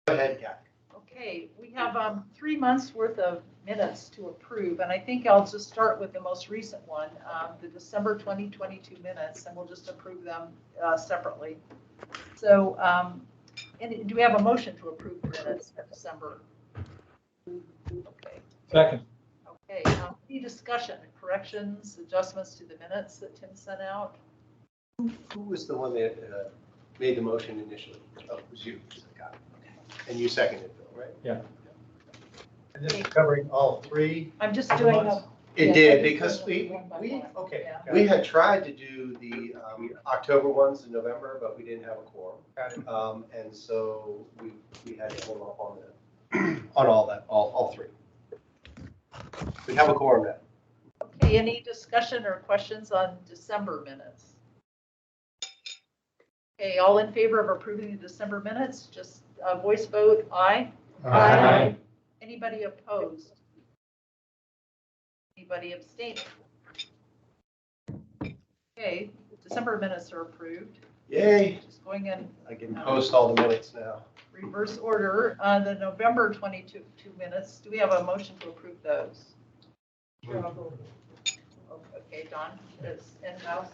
Go ahead, Kathy. Okay, we have 3 months worth of minutes to approve, and I think I'll just start with the most recent one, the December 2022 minutes, and we'll just approve them separately. So do we have a motion to approve the minutes for December? Okay. Second. Okay, any discussion, corrections, adjustments to the minutes that Tim sent out? Who was the one that made the motion initially? Oh, it was you. Got it. And you seconded, Bill, right? Yeah. And this is covering all three? I'm just doing months? It Yeah, did, so because just we, one by we, one. Okay. Yeah. got we it, had tried to do the October ones in November, but we didn't have a quorum. got it. And so we had to hold off on on all that, all three. We have a quorum now. Okay, any discussion or questions on December minutes? Okay, all in favor of approving the December minutes, just a voice vote, aye. Aye. Anybody opposed? Anybody abstaining? Okay, December minutes are approved. Yay. Just going in I can post all the minutes now. reverse order. The November 22 minutes, do we have a motion to approve those? Okay, Don,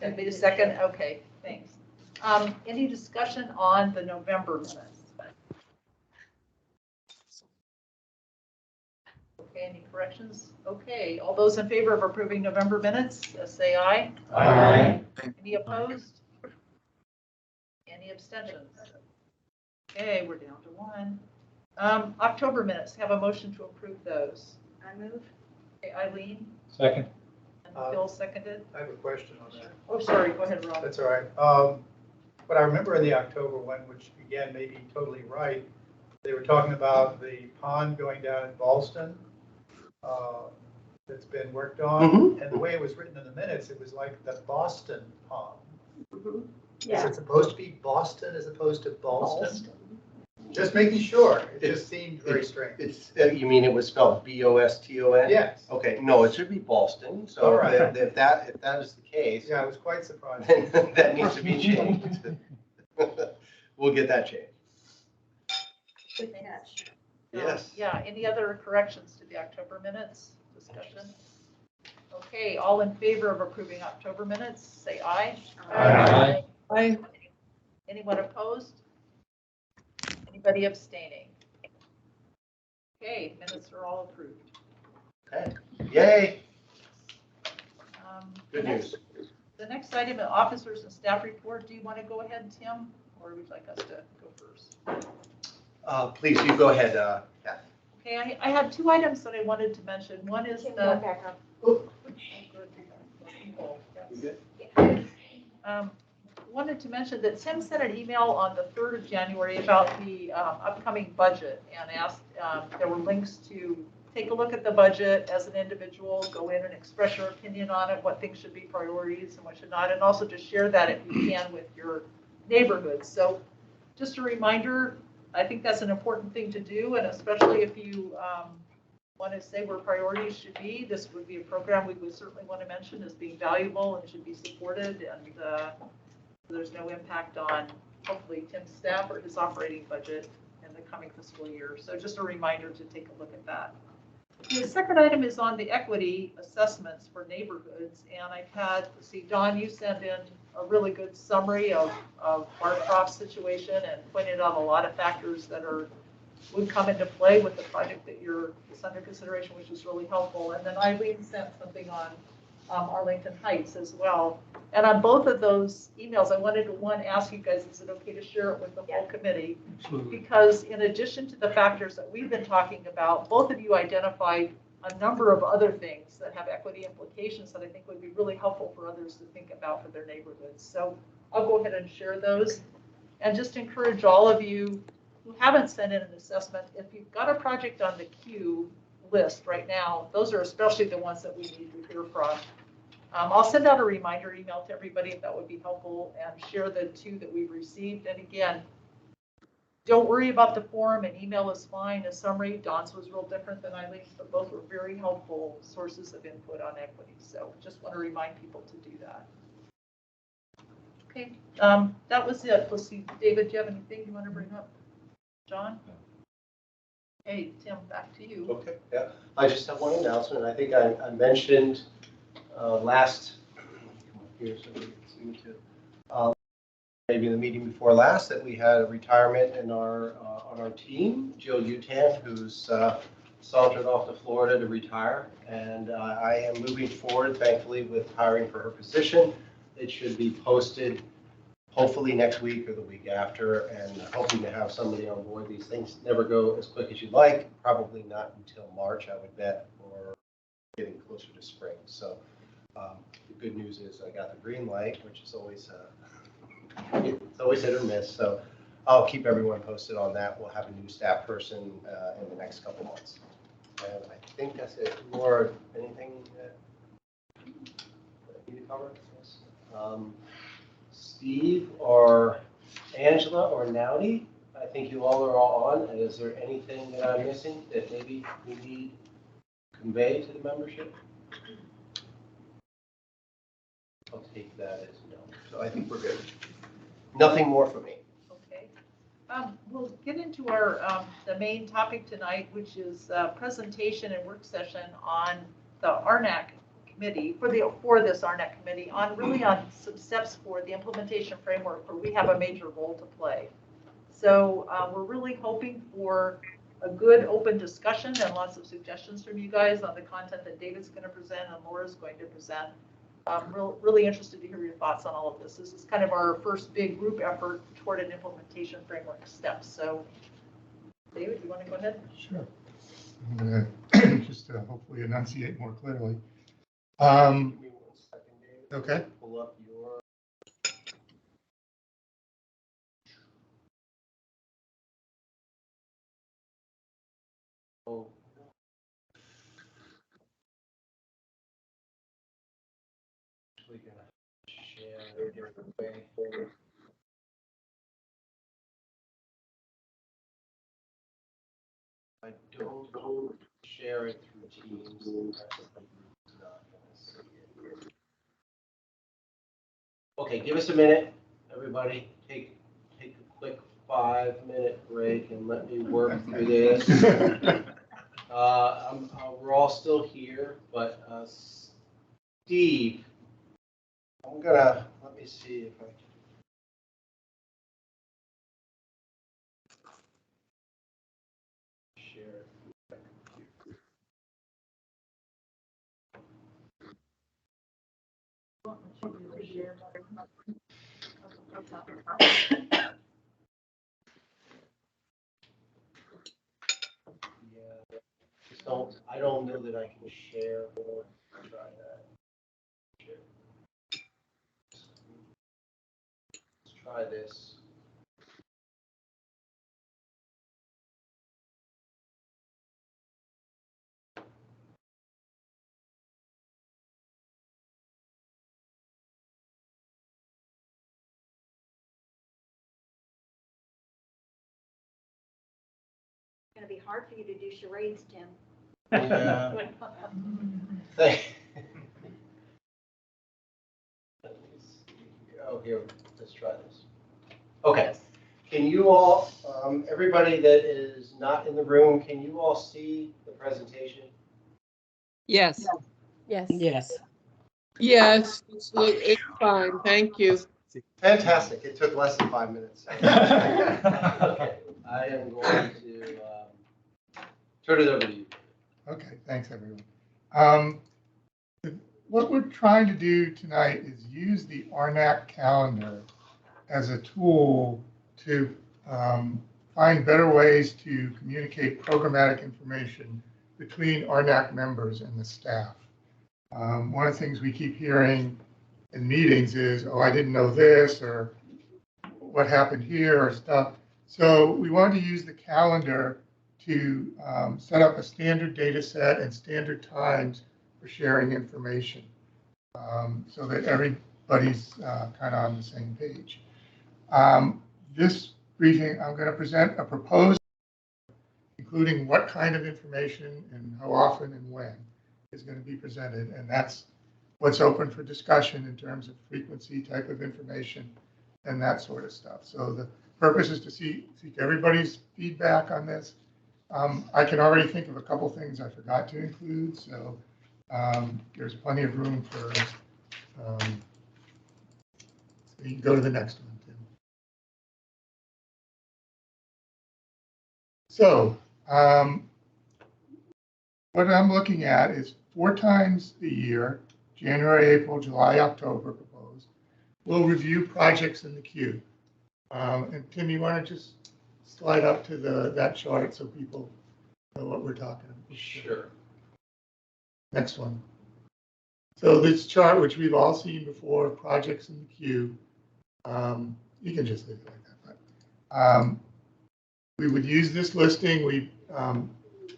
and be a second. Okay, thanks. Any discussion on the November minutes? Okay, any corrections? Okay, all those in favor of approving November minutes, say aye. Aye. Any opposed? Any abstentions? Okay, we're down to one. October minutes, have a motion to approve those. I move. Okay, Eileen Second. and Phil seconded. I have a question on that. Oh, sorry, go ahead, Rob. That's all right. But I remember in the October one, which again may be totally right, they were talking about the pond going down in Ballston that's been worked on. And the way it was written in the minutes, it was like the Boston pond. Is it supposed to be Boston as opposed to Ballston? Just making sure. It just seemed very strange. It's, you mean it was spelled B-O-S-T-O-N? Yes. Okay, no, it should be Boston. So All right. if that is the case, Yeah, I was quite surprised. then that needs to be changed. We'll get that changed. Good catch. Yes. Yeah, any other corrections to the October minutes discussion? Okay, all in favor of approving October minutes, say aye. Aye. Aye. Anyone opposed? Anybody abstaining? Okay, minutes are all approved. Okay. Yay. Good The news. next item, officers and staff report. Do you want to go ahead, Tim, or would you like us to go first? Please, you go ahead, Kathy. Okay, I had 2 items that I wanted to mention. One is Tim, the. go back up. You good? Wanted to mention that Tim sent an email on the 3rd of January about the upcoming budget and asked, there were links to take a look at the budget as an individual, go in and express your opinion on it, what things should be priorities and what should not, and also to share that if you can with your neighborhoods. So just a reminder, I think that's an important thing to do, and especially if you want to say where priorities should be, this would be a program we would certainly want to mention as being valuable and should be supported, and there's no impact on, hopefully, Tim's staff or his operating budget in the coming fiscal year. So just a reminder to take a look at that. The second item is on the equity assessments for neighborhoods, and I've had, let's see, Don, you sent in a really good summary of Barcroft's situation and pointed out a lot of factors that would come into play with the project that is under consideration, which is really helpful. And then Eileen sent something on Arlington Heights as well. And on both of those emails, I wanted to, ask you guys, is it okay to share it with the whole committee? Absolutely. Because in addition to the factors that we've been talking about, both of you identified a number of other things that have equity implications that I think would be really helpful for others to think about for their neighborhoods. So I'll go ahead and share those and just encourage all of you who haven't sent in an assessment, if you've got a project on the queue list right now, those are especially the ones that we need to hear from. I'll send out a reminder email to everybody if that would be helpful, and share the 2 that we've received. And again, don't worry about the form, an email is fine. A summary, Don's was real different than Eileen's, but both were very helpful sources of input on equity. So just want to remind people to do that. Okay, that was it. Let's see, David, do you have anything you want to bring up? John? Hey, Tim, back to you. Okay, yeah. I just have one announcement. I think I mentioned last, come up here so we can see too. Maybe in the meeting before last that we had a retirement in our on our team, Jill Utan, who's sauntered off to Florida to retire. And I am moving forward, thankfully, with hiring for her position. It should be posted hopefully next week or the week after, and hoping to have somebody on board. These things never go as quick as you'd like, probably not until March, I would bet, or getting closer to spring. So the good news is I got the green light, which is always, it's always hit or miss. So I'll keep everyone posted on that. We'll have a new staff person in the next couple months. And I think that's it. Laura, anything that you need to cover? Yes. Steve or Angela or Nowdy, I think you all are on. And is there anything that I'm missing that maybe we need to convey to the membership? I'll take that as no. So I think we're good. Nothing more from me. Okay. We'll get into our the main topic tonight, which is presentation and work session on the ArNAC committee for this ArNAC committee on some steps for the implementation framework where we have a major role to play. So we're really hoping for a good open discussion and lots of suggestions from you guys on the content that David's going to present and Laura's going to present. I'm really interested to hear your thoughts on all of this. This is kind of our first big group effort toward an implementation framework step. So David, you want to go ahead? Sure. I'm going to just hopefully enunciate more clearly. Give me 1 second, David. Okay. Pull up your. Oh. Actually gonna share it a different way. I don't share it through Teams. The rest of the group is not gonna see it. Okay, give us a minute, everybody. Take a quick 5-minute break and let me work through this. We're all still here, but Steve, let me see if I can. Share it. Yeah, I don't know that I can share or try that. Share. Let's try this. It's gonna be hard for you to do charades, Tim. Yeah. Oh, here, let's try this. Okay. Can you all, everybody that is not in the room, can you all see the presentation? Yes. Yes. Yes. Yes, it's fine, thank you. Fantastic. It took less than 5 minutes. Okay. I am going to turn it over to you. Okay, thanks, everyone. What we're trying to do tonight is use the ArNAC calendar as a tool to find better ways to communicate programmatic information between ArNAC members and the staff. One of the things we keep hearing in meetings is, oh, I didn't know this, or what happened here, or stuff. So we wanted to use the calendar to set up a standard data set and standard times for sharing information so that everybody's kind of on the same page. This briefing, I'm going to present a proposal, including what kind of information and how often and when is going to be presented. And that's what's open for discussion in terms of frequency, type of information, and that sort of stuff. So the purpose is to seek everybody's feedback on this I can already think of a couple things I forgot to include, so there's plenty of room for, so you can go to the next one, Tim. So what I'm looking at is 4 times a year, January, April, July, October proposed. We'll review projects in the queue. And Tim, you want to just slide up to that chart so people know what we're talking about? Sure. Next one. So this chart, which we've all seen before, projects in the queue, you can just leave it like that. But we would use this listing.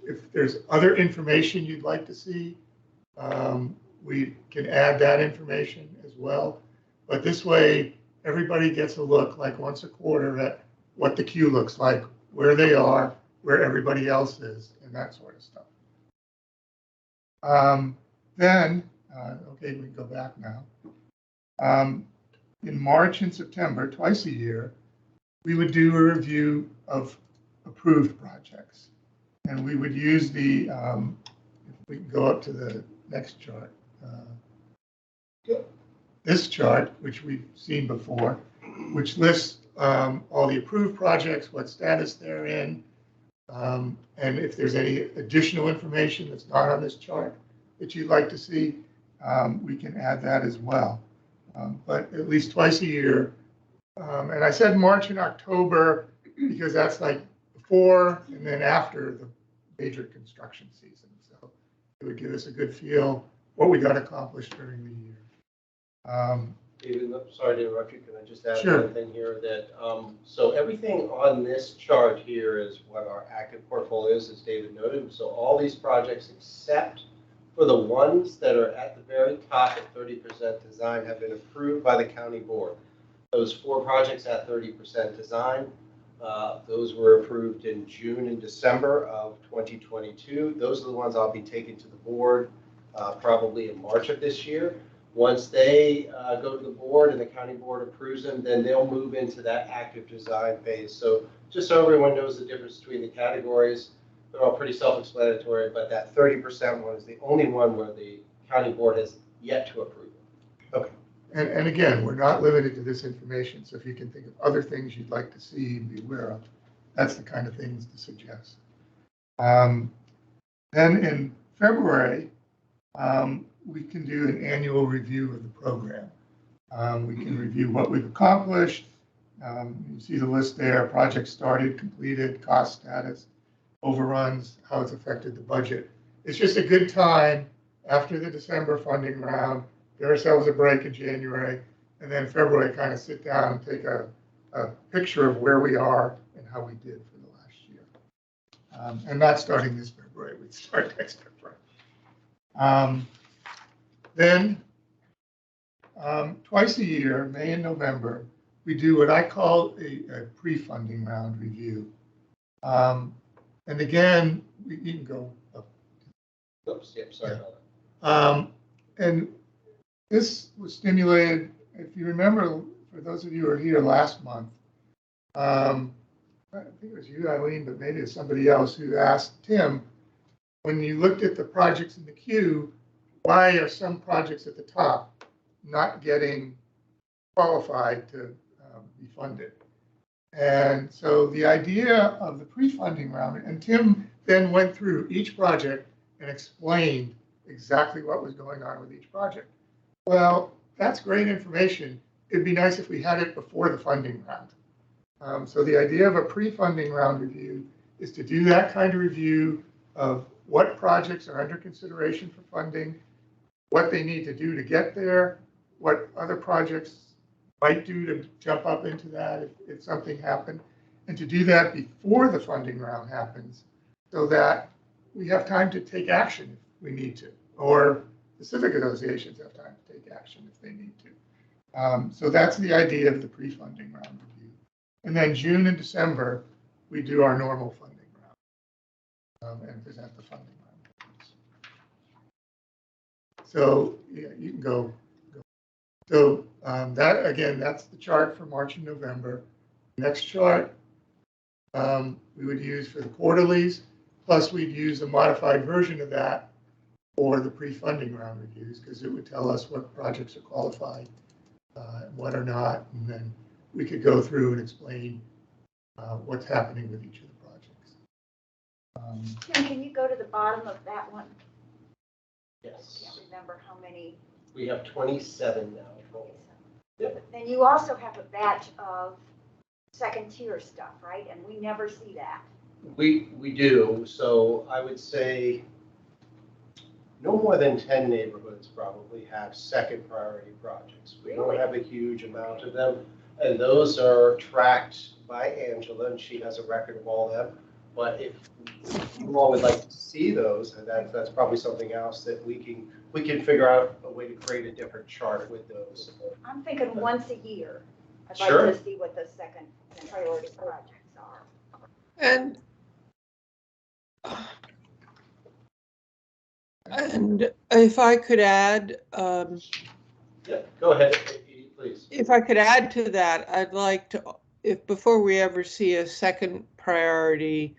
If there's other information you'd like to see, we can add that information as well. But this way, everybody gets a look like once a quarter at what the queue looks like, where they are, where everybody else is, and that sort of stuff. Okay, we can go back now. In March and September, twice a year, we would do a review of approved projects. And we would use the, if we can go up to the next chart, this chart, which we've seen before, which lists all the approved projects, what status they're in, and if there's any additional information that's not on this chart that you'd like to see, we can add that as well. But at least twice a year. And I said March and October because that's like before and then after the major construction season. So it would give us a good feel what we got accomplished during the year. David, sorry to interrupt you. Can I just add Sure. one thing here? That so everything on this chart here is what our active portfolios, as David noted. So all these projects, except for the ones that are at the very top at 30% design, have been approved by the county board. Those 4 projects at 30% design, those were approved in June and December of 2022. Those are the ones I'll be taking to the board probably in March of this year. Once they go to the board and the county board approves them, then they'll move into that active design phase. So just so everyone knows the difference between the categories, they're all pretty self-explanatory, but that 30% one is the only one where the county board has yet to approve it. Okay. And again, we're not limited to this information. So if you can think of other things you'd like to see and be aware of, that's the kind of things to suggest. Then in February, we can do an annual review of the program. We can review what we've accomplished. You see the list there: projects started, completed, cost status, overruns, how it's affected the budget. It's just a good time after the December funding round, give ourselves a break in January, and then February kind of sit down and take a picture of where we are and how we did for the last year. And not starting this February, we'd start next February. Then twice a year, May and November, we do what I call a pre-funding round review. And again, you can go up. Oops, yep, sorry about that. And this was stimulated, if you remember, for those of you who were here last month, I think it was you, Eileen, but maybe it's somebody else who asked Tim, when you looked at the projects in the queue, why are some projects at the top not getting qualified to be funded? And so the idea of the pre-funding round, and Tim then went through each project and explained exactly what was going on with each project. Well, that's great information. It'd be nice if we had it before the funding round. So the idea of a pre-funding round review is to do that kind of review of what projects are under consideration for funding, what they need to do to get there, what other projects might do to jump up into that if something happened, and to do that before the funding round happens so that we have time to take action if we need to, or the civic associations have time to take action if they need to. So that's the idea of the pre-funding round review. And then June and December, we do our normal funding round and present the funding round. So yeah, you can go. So that, again, that's the chart for March and November. Next chart we would use for the quarterlies. Plus, we'd use a modified version of that for the pre-funding round reviews, because it would tell us what projects are qualified, and what are not, and then we could go through and explain what's happening with each of the projects. Tim, can you go to the bottom of that one? I Yes. can't remember how many. We have 27 now. Yep. But then you also have a batch of second tier stuff, right? And we never see that. We do, so I would say no more than 10 neighborhoods probably have second priority projects. We don't Really? have a huge amount of them, and those are tracked by Angela, and she has a record of all them. But if you all would like to see those, and that's probably something else that we can figure out a way to create a different chart with those. I'm thinking once a year. I'd Sure. like to see what the second priority projects are. And if I could add, Yeah, go ahead, Edie, please. if I could add to that, I'd like to, if before we ever see a second priority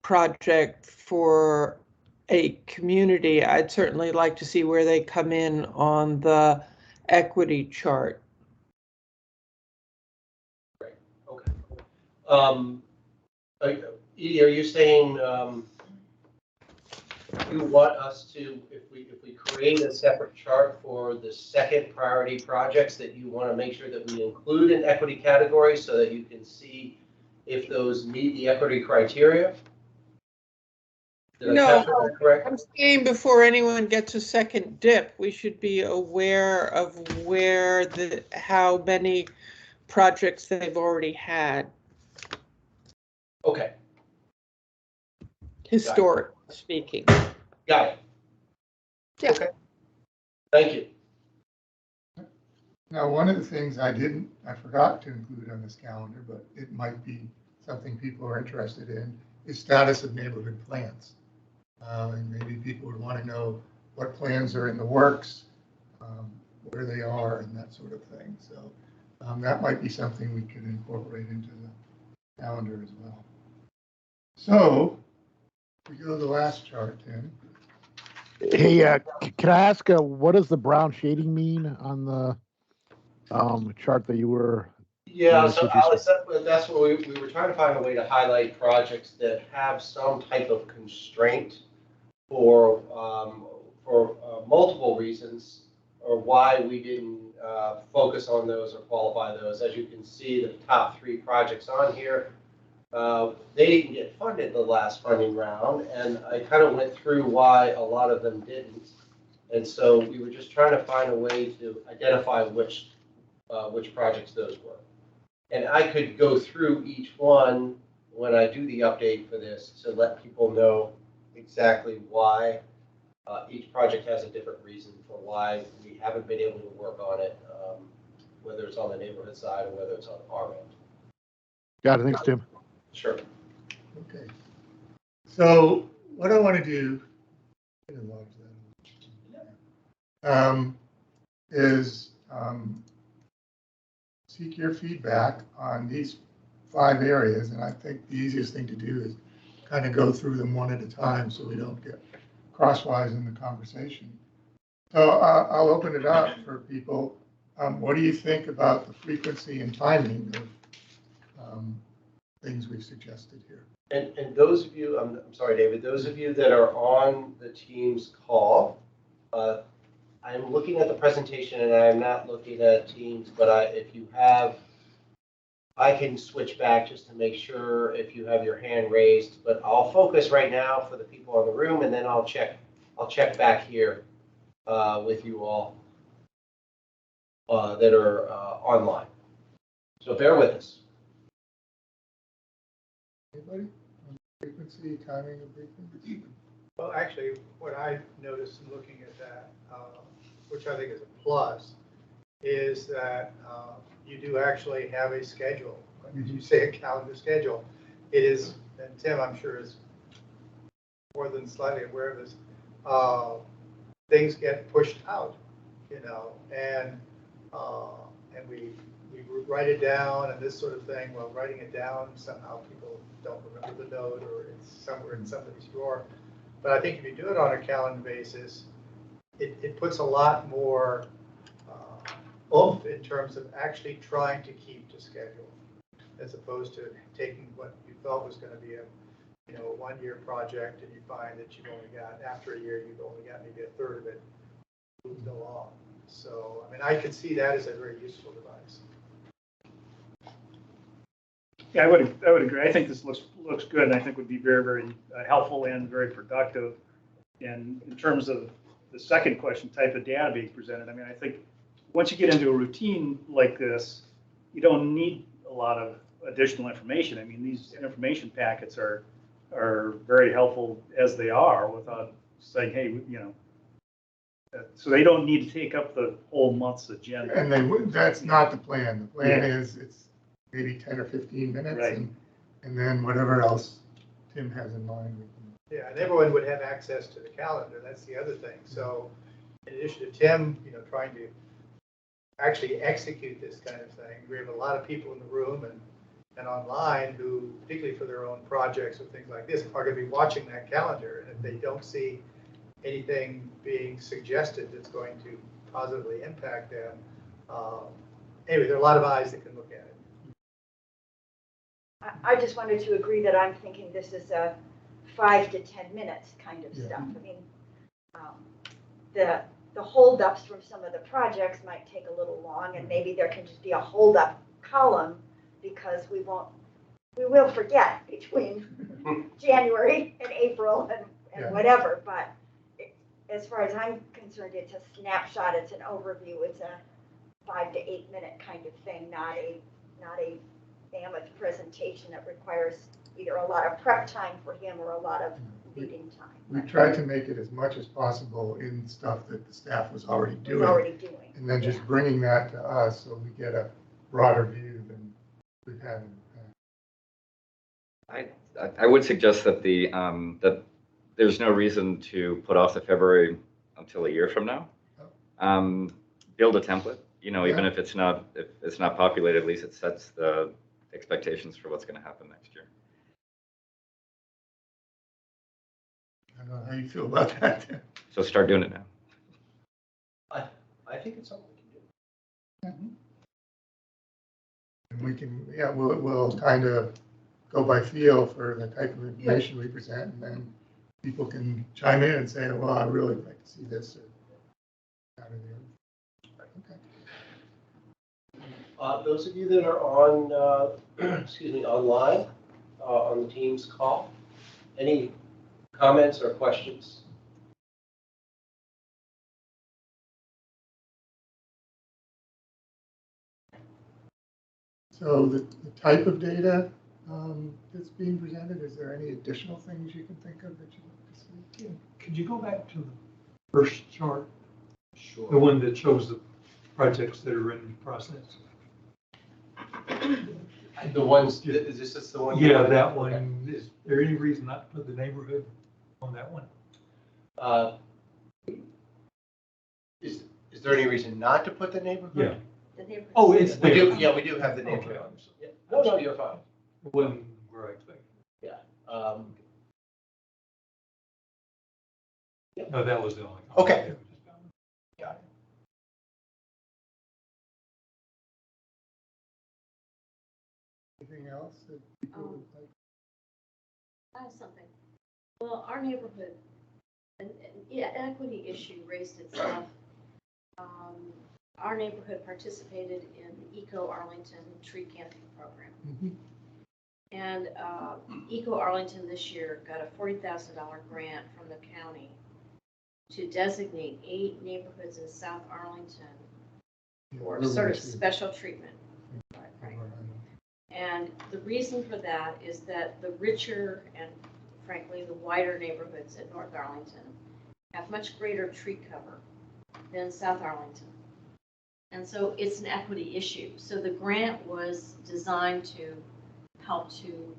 project for a community, I'd certainly like to see where they come in on the equity chart. Okay. Edie, are you saying you want us to, if we create a separate chart for the second priority projects, that you want to make sure that we include an equity category so that you can see if those meet the equity criteria? Did I capture that correct? I'm saying before anyone gets a second dip, we should be aware of how many projects they've already had, Okay, historically speaking. got it. Yeah. Okay, thank you. Now, one of the things I forgot to include on this calendar, but it might be something people are interested in, is status of neighborhood plans. And maybe people would want to know what plans are in the works, where they are, and that sort of thing. So that might be something we could incorporate into the calendar as well. So we go to the last chart, Tim. Hey, can I ask, what does the brown shading mean on the chart that you were? Yeah, so Alex, that's what we were trying to find a way to highlight projects that have some type of constraint for multiple reasons, or why we didn't focus on those or qualify those. As you can see, the top 3 projects on here, they didn't get funded the last funding round, and I kind of went through why a lot of them didn't. And so we were just trying to find a way to identify which projects those were. And I could go through each one when I do the update for this to let people know exactly why each project has a different reason for why we haven't been able to work on it, whether it's on the neighborhood side or whether it's on our end. Got it. Thanks, Tim. Sure. Okay. So what I want to do is seek your feedback on these 5 areas. And I think the easiest thing to do is kind of go through them one at a time so we don't get crosswise in the conversation. So I'll open it up for people. What do you think about the frequency and timing of things we've suggested here? And those of you, I'm sorry, David, those of you that are on the Teams call, I'm looking at the presentation and I'm not looking at Teams, but if you have, I can switch back just to make sure if you have your hand raised, but I'll focus right now for the people in the room, and then I'll check back here with you all that are online. So bear with us. Anybody? Frequency, timing of frequency? Well, actually, what I noticed in looking at that, which I think is a plus, is that you do actually have a schedule. As you say, a calendar schedule. It is, and Tim, I'm sure, is more than slightly aware of this. Things get pushed out, and we we write it down and this sort of thing. Well, writing it down, somehow people don't remember the note or it's somewhere in somebody's drawer. But I think if you do it on a calendar basis, it puts a lot more oomph in terms of actually trying to keep to schedule, as opposed to taking what you thought was going to be a 1-year project and you find that you've only got, after a year, you've only got maybe a third of it moved along. So, I mean, I could see that as a very useful device. Yeah, I would agree. I think this looks good, and I think would be very, very helpful and very productive. And in terms of the second question, type of data being presented, I mean, I think once you get into a routine like this, you don't need a lot of additional information. I mean, these information packets are very helpful as they are, without saying, hey, so they don't need to take up the whole month's agenda. And that's not the plan. The plan Yeah. is it's maybe 10 or 15 minutes Right. and then whatever else Tim has in mind. Yeah, and everyone would have access to the calendar. That's the other thing. So in addition to Tim, trying to actually execute this kind of thing, we have a lot of people in the room and online who, particularly for their own projects or things like this, are going to be watching that calendar. And if they don't see anything being suggested that's going to positively impact them, anyway, there are a lot of eyes that can look at it. I just wanted to agree that I'm thinking this is a 5 to 10 minutes kind of Yeah. stuff. I mean, the holdups from some of the projects might take a little long, and maybe there can just be a holdup column because we will forget between January and April and Yeah. whatever. But as far as I'm concerned, it's a snapshot, it's an overview, it's a 5 to 8 minute kind of thing, not a mammoth presentation that requires either a lot of prep time for him or a lot of reading time. We tried to make it as much as possible in stuff that the staff was already He's doing. already doing. And then just Yeah. bringing that to us so we get a broader view than we've had in the past. I would suggest that that there's no reason to put off the February until a year from now. Build a template, even if it's not populated, at least it sets the expectations for what's going to happen next year. I don't know how you feel about that. So start doing it now. I think it's something we can do. And we can, we'll kind of go by feel for the type of information we present, and then people can chime in and say, well, I really like to see this, or that or the other. Okay. Those of you that are on, online, on the Teams call, any comments or questions? So the type of data that's being presented, is there any additional things you can think of that you'd like to see? Could you go back to the first chart, the Sure. one that shows the projects that are in process? The ones, is this just the one? Yeah, that one. Is there any reason not to put the neighborhood on that one? Is there any reason not to put the neighborhood? Yeah. The neighborhood. Oh, it's We there. do, we do have the neighborhood. Okay. Yeah. No, you're fine. When we're expecting. No, that was the only. Okay. Got it. Anything else that people would like? I have something. Well, our neighborhood, an equity issue raised itself. Our neighborhood participated in the Eco Arlington tree canopy program. Mhm. And Eco Arlington this year got a $40,000 grant from the county to designate 8 neighborhoods in South Arlington for sort of special treatment. Right. And the reason for that is that the richer and frankly the wider neighborhoods in North Arlington have much greater tree cover than South Arlington. And so it's an equity issue. So the grant was designed to help to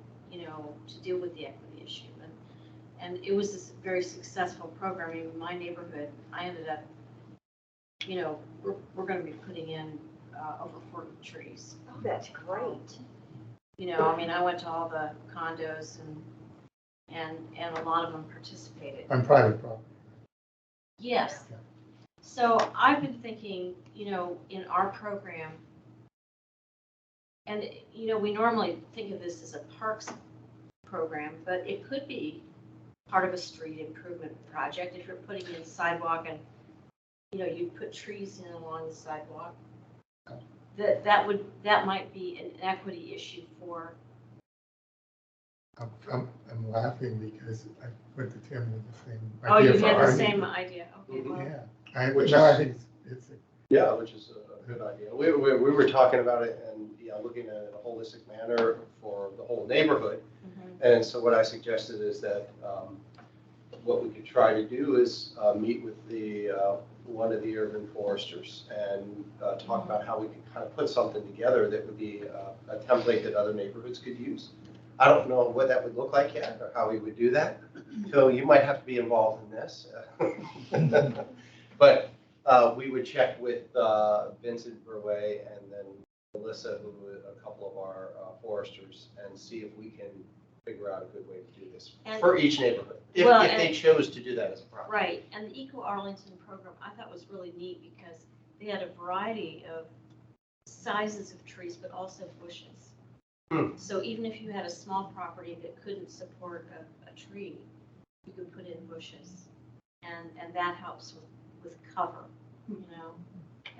deal with the equity issue. And it was this very successful program. In my neighborhood, I ended up, we're going to be putting in over 40 trees. Oh, that's great. You know, I mean, I went to all the condos and a lot of them participated. On private property. Yes. Yeah. So I've been thinking, you know, in our program, and, you know, we normally think of this as a parks program, but it could be part of a street improvement project. If you're putting in sidewalk and, you know, you put trees in along the sidewalk, that might be an equity issue for. I'm laughing because I went to Tim with the same Oh, idea you for had the our same neighborhood. idea. Okay, well, Yeah, I Which think it's Yeah, which is a good idea. We were talking about it and, looking at it in a holistic manner for the whole neighborhood. And so what I suggested is that what we could try to do is meet with one of the urban foresters and talk about how we could kind of put something together that would be a template that other neighborhoods could use. I don't know what that would look like yet or how we would do that. So you might have to be involved in this. But we would check with Vincent Burway and then Melissa, who a couple of our foresters, and see if we can figure out a good way to do this And- for each neighborhood, if they chose to do that as a project. right, and the Eco Arlington program I thought was really neat because they had a variety of sizes of trees, but also bushes. So even if you had a small property that couldn't support a tree, you could put in bushes, and that helps with cover, you know,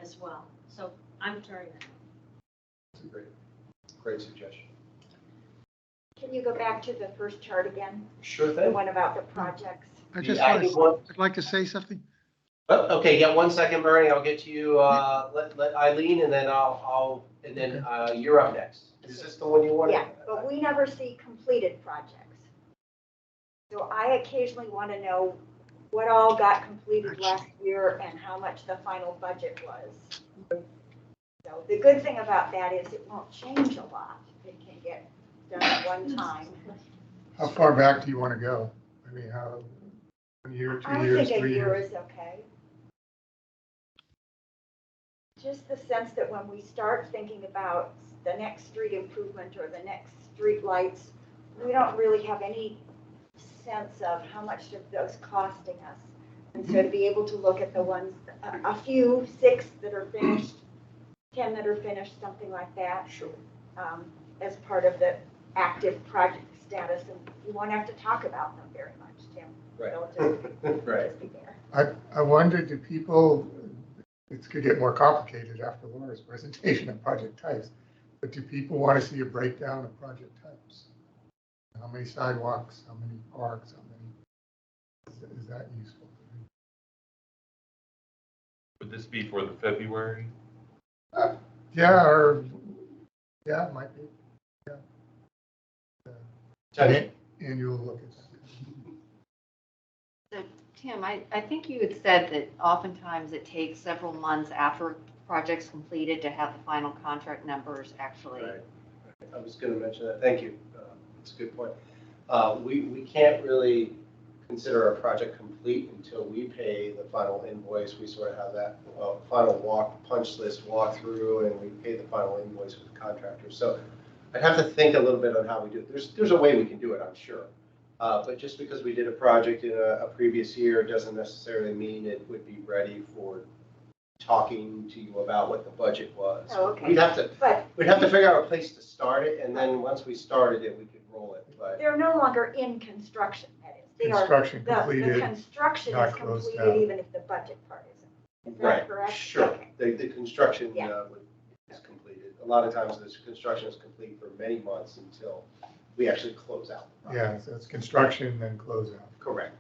as well. So I'm turning that. That's a great suggestion. Can you go back to the first chart again? Sure The thing. one about the projects? I'd like to say something. Oh, okay, yeah, 1 second, Bernie, I'll get to you, let Eileen, and then you're up next. Is this the one you wanted? Yeah, but we never see completed projects. So I occasionally want to know what all got completed last year and how much the final budget was. So the good thing about that is it won't change a lot. It can get done at one time. How far back do you want to go? I mean, how, 1 year, 2 I would years, think a 3 year years? is okay. Just the sense that when we start thinking about the next street improvement or the next street lights, we don't really have any sense of how much of those costing us. And so to be able to look at the ones, a few, 6 that are finished, 10 that are finished, something like that. Sure. As part of the active project status, and you won't have to talk about them very much, Tim. Right. They'll just, Right. just be there. I wonder, do people, it could get more complicated after Laura's presentation of project types, but do people want to see a breakdown of project types? How many sidewalks, how many parks, how many, is that useful? Would this be for the February? Yeah, it might be. Tony? Annual look at that. So, Tim, I think you had said that oftentimes it takes several months after a project's completed to have the final contract numbers actually. Right. I was going to mention that. Thank you. It's a good point. We can't really consider a project complete until we pay the final invoice. We sort of have that final punch list walk through, and we pay the final invoice with the contractor. So I'd have to think a little bit on how we do it. There's a way we can do it, I'm sure. But just because we did a project in a previous year doesn't necessarily mean it would be ready for talking to you about what the budget was. Oh, okay. We'd have to figure out a place to start it, and then once we started it, we could roll it. But They're no longer in construction, that is. They Construction are, completed, the construction not is closed completed out. even if the budget part isn't. Is that right, correct? sure. Okay. The construction Yeah. is completed. A lot of times, this construction is complete for many months until we actually close out. the project. Yeah, so it's construction, then close out. Correct.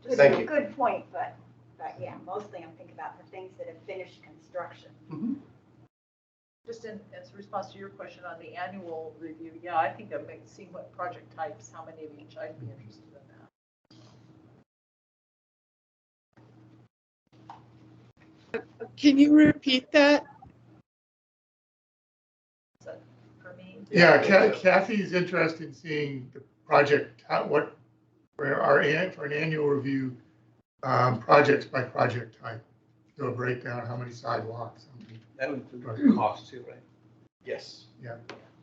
Which Thank is a you. good point, but yeah, mostly I'm thinking about the things that have finished construction. Just as a response to your question on the annual review, yeah, I think that makes, seeing what project types, how many of each, I'd be interested in that. Can you repeat that? Is that for me? Yeah, Kathy's interested in seeing the project, for an annual review, projects by project type. do a breakdown, how many sidewalks. That would include the cost too, right? Yes. Yeah.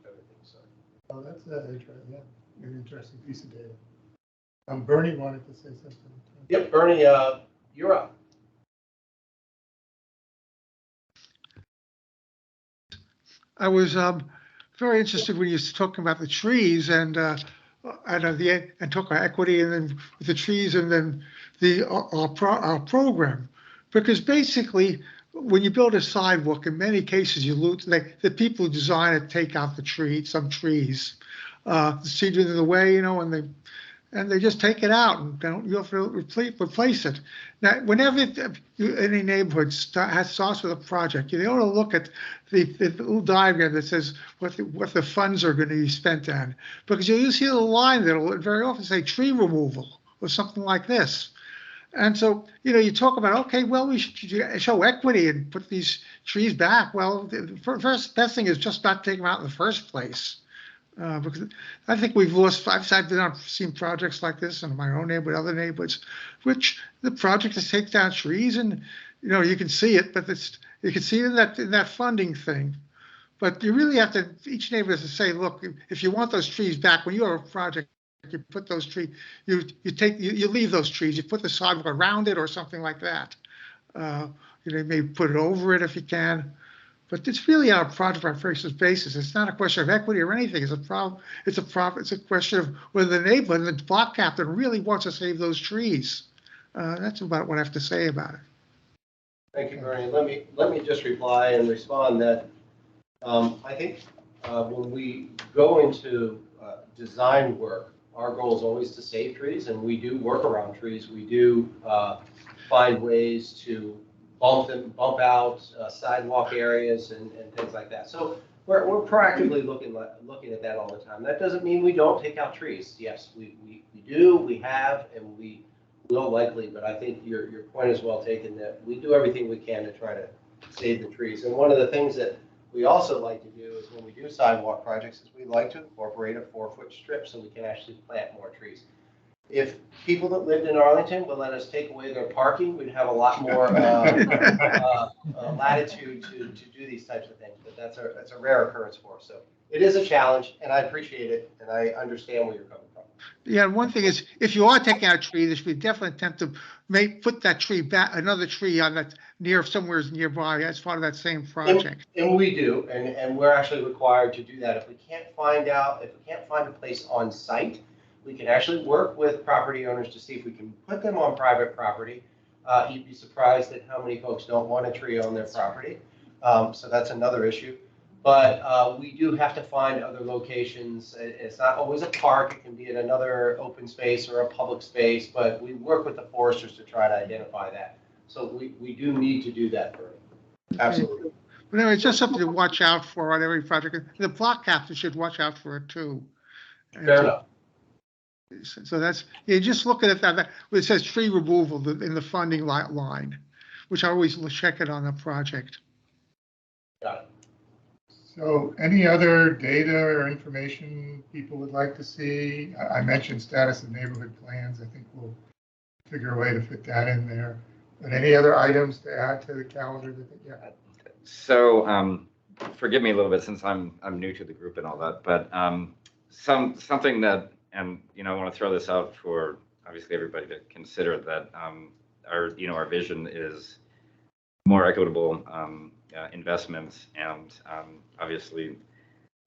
Everything, so. Oh, that's an interesting piece of data. Bernie wanted to say something. Yep, Bernie, you're up. I was very interested when you were talking about the trees and talk about equity and then with the trees and then our program, because basically when you build a sidewalk, in many cases you lose the people who design it take out some trees, the cedar in the way, and they just take it out and you have to replace it. Now, whenever any neighborhood starts with a project, you ought to look at the little diagram that says what the funds are going to be spent on, because you'll see the line that'll very often say tree removal or something like this. And so, you talk about, okay, well, we should show equity and put these trees back. Well, the best thing is just not take them out in the first place. Because I think we've lost. I've seen projects like this in my own neighborhood, other neighborhoods, which the project is take down trees, and you can see it, but you can see it in that funding thing. But you really have to. Each neighborhood has to say, look, if you want those trees back, when you have a project, you put those trees. You leave those trees. You put the sidewalk around it or something like that. Maybe put it over it if you can. But it's really on a project basis. It's not a question of equity or anything. It's a problem. It's a question of whether the neighborhood and the block captain really wants to save those trees. That's about what I have to say about it. Thank you, Bernie. Let me just reply and respond that I think when we go into design work, our goal is always to save trees, and we do work around trees. We do find ways to bump out sidewalk areas and things like that. So we're proactively looking at that all the time. That doesn't mean we don't take out trees. Yes, we do, we have, and we will likely, but I think your point is well taken that we do everything we can to try to save the trees. And one of the things that we also like to do is when we do sidewalk projects is we like to incorporate a 4-foot strip so we can actually plant more trees. If people that lived in Arlington would let us take away their parking, we'd have a lot more latitude to do these types of things. But that's a rare occurrence for us. So it is a challenge, and I appreciate it, and I understand where you're coming from. Yeah, one thing is, if you are taking out a tree, there should be definitely attempt to put that tree back, another tree on that somewhere nearby as part of that same project. And we do, and we're actually required to do that. If we can't find a place on site, we can actually work with property owners to see if we can put them on private property. You'd be surprised at how many folks don't want a tree on their property. So that's another issue. But we do have to find other locations. It's not always a park. It can be in another open space or a public space, but we work with the foresters to try to identify that. So we do need to do that, Bernie. Absolutely. But anyway, it's just something to watch out for on every project. The block captain should watch out for it too. Fair enough. So that's, you're just looking at that, it says tree removal in the funding line, which I always check it on a project. Got it. So any other data or information people would like to see? I mentioned status of neighborhood plans. I think we'll figure a way to fit that in there. But any other items to add to the calendar? So forgive me a little bit since I'm new to the group and all that, but something that, and I want to throw this out for obviously everybody to consider that our vision is more equitable investments and obviously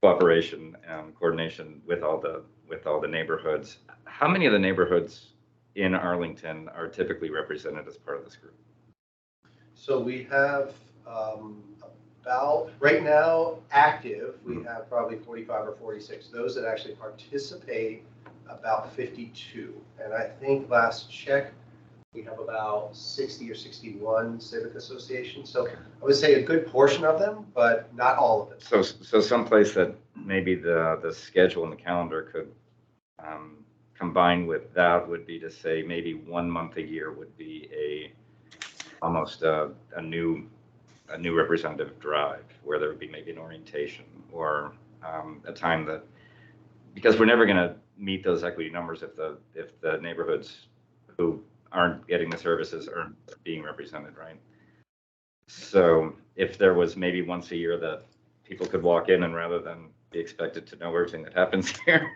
cooperation and coordination with all the neighborhoods. How many of the neighborhoods in Arlington are typically represented as part of this group? So we have about, right now, active, we have probably 45 or 46. Those that actually participate, about 52. And I think last check, we have about 60 or 61 civic associations. So I would say a good portion of them, but not all of it. So someplace that maybe the schedule and the calendar could combine with that would be to say maybe 1 month a year would be almost a new representative drive where there would be maybe an orientation or a time that, because we're never going to meet those equity numbers if the neighborhoods who aren't getting the services aren't being represented, right? So if there was maybe once a year that people could walk in and rather than be expected to know everything that happens here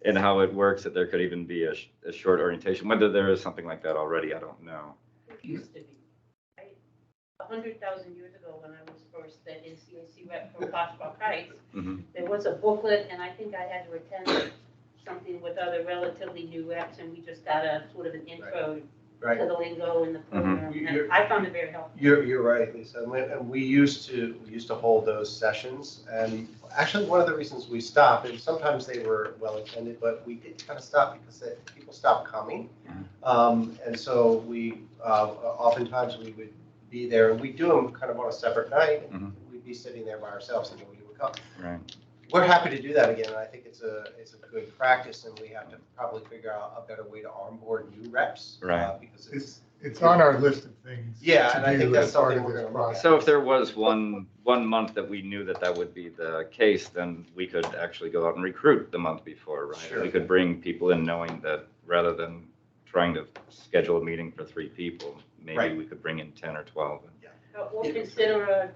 and how it works, that there could even be a short orientation. Whether there is something like that already, I don't know. It used to be. 100,000 years ago, when I was first the NCAC rep for Foxborough Heights, there was a booklet, and I think I had to attend something with other relatively new reps, and we just got a sort of an intro Right. to the lingo in the program. You're- And I found it very helpful. You're right, Lisa. And we used to hold those sessions. And actually, one of the reasons we stopped, and sometimes they were well attended, but we did kind of stop because people stopped coming. And so we oftentimes we would be there, and we'd do them kind of on a separate night. And we'd be sitting there by ourselves, and nobody would come. Right. We're happy to do that again. And I think it's a good practice, and we have to probably figure out a better way to onboard new reps. Right. Because it's on our list of things. Yeah, to and I do think that's as part something of we're this going to look process. at. So if there was one month that we knew that would be the case, then we could actually go out and recruit the month before, right? Sure. We could bring people in knowing that rather than trying to schedule a meeting for 3 people, maybe Right. we could bring in 10 or 12. Or consider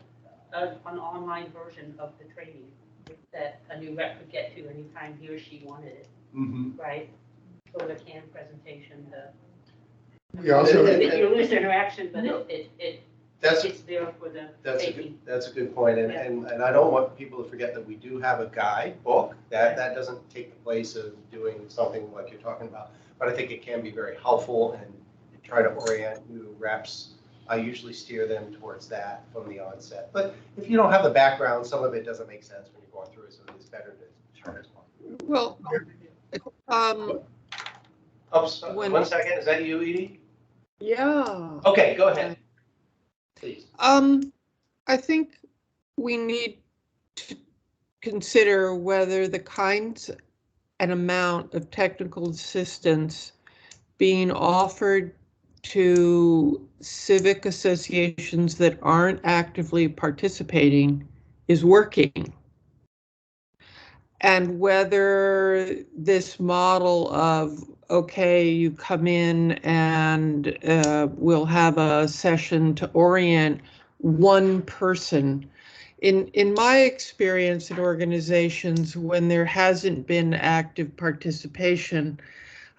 an online version of the training that a new rep could get to anytime he or she wanted it, right? Sort of a canned presentation. We also, You lose interaction, but That's it's there for the That's a taking. that's a good point, and I don't want people to forget that we do have a guide book, that doesn't take the place of doing something like you're talking about, but I think it can be very helpful and try to orient new reps. I usually steer them towards that from the onset, but if you don't have the background, some of it doesn't make sense when you're going through it, so it's better to start as one. Well, when- 1 second, is that you, Edie? yeah. Okay, go ahead. Please. I think we need to consider whether the kinds and amount of technical assistance being offered to civic associations that aren't actively participating is working. And whether this model of, okay, you come in and we'll have a session to orient one person. In my experience in organizations, when there hasn't been active participation,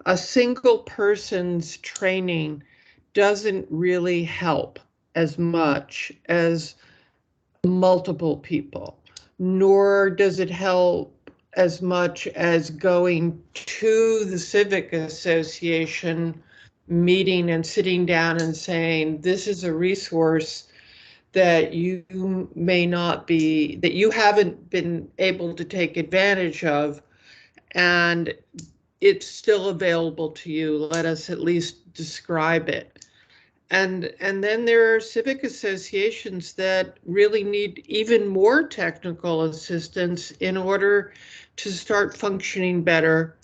a single person's training doesn't really help as much as multiple people, nor does it help as much as going to the civic association meeting and sitting down and saying, this is a resource that you may not be, that you haven't been able to take advantage of, and it's still available to you. Let us at least describe it. And then there are civic associations that really need even more technical assistance in order to start functioning better.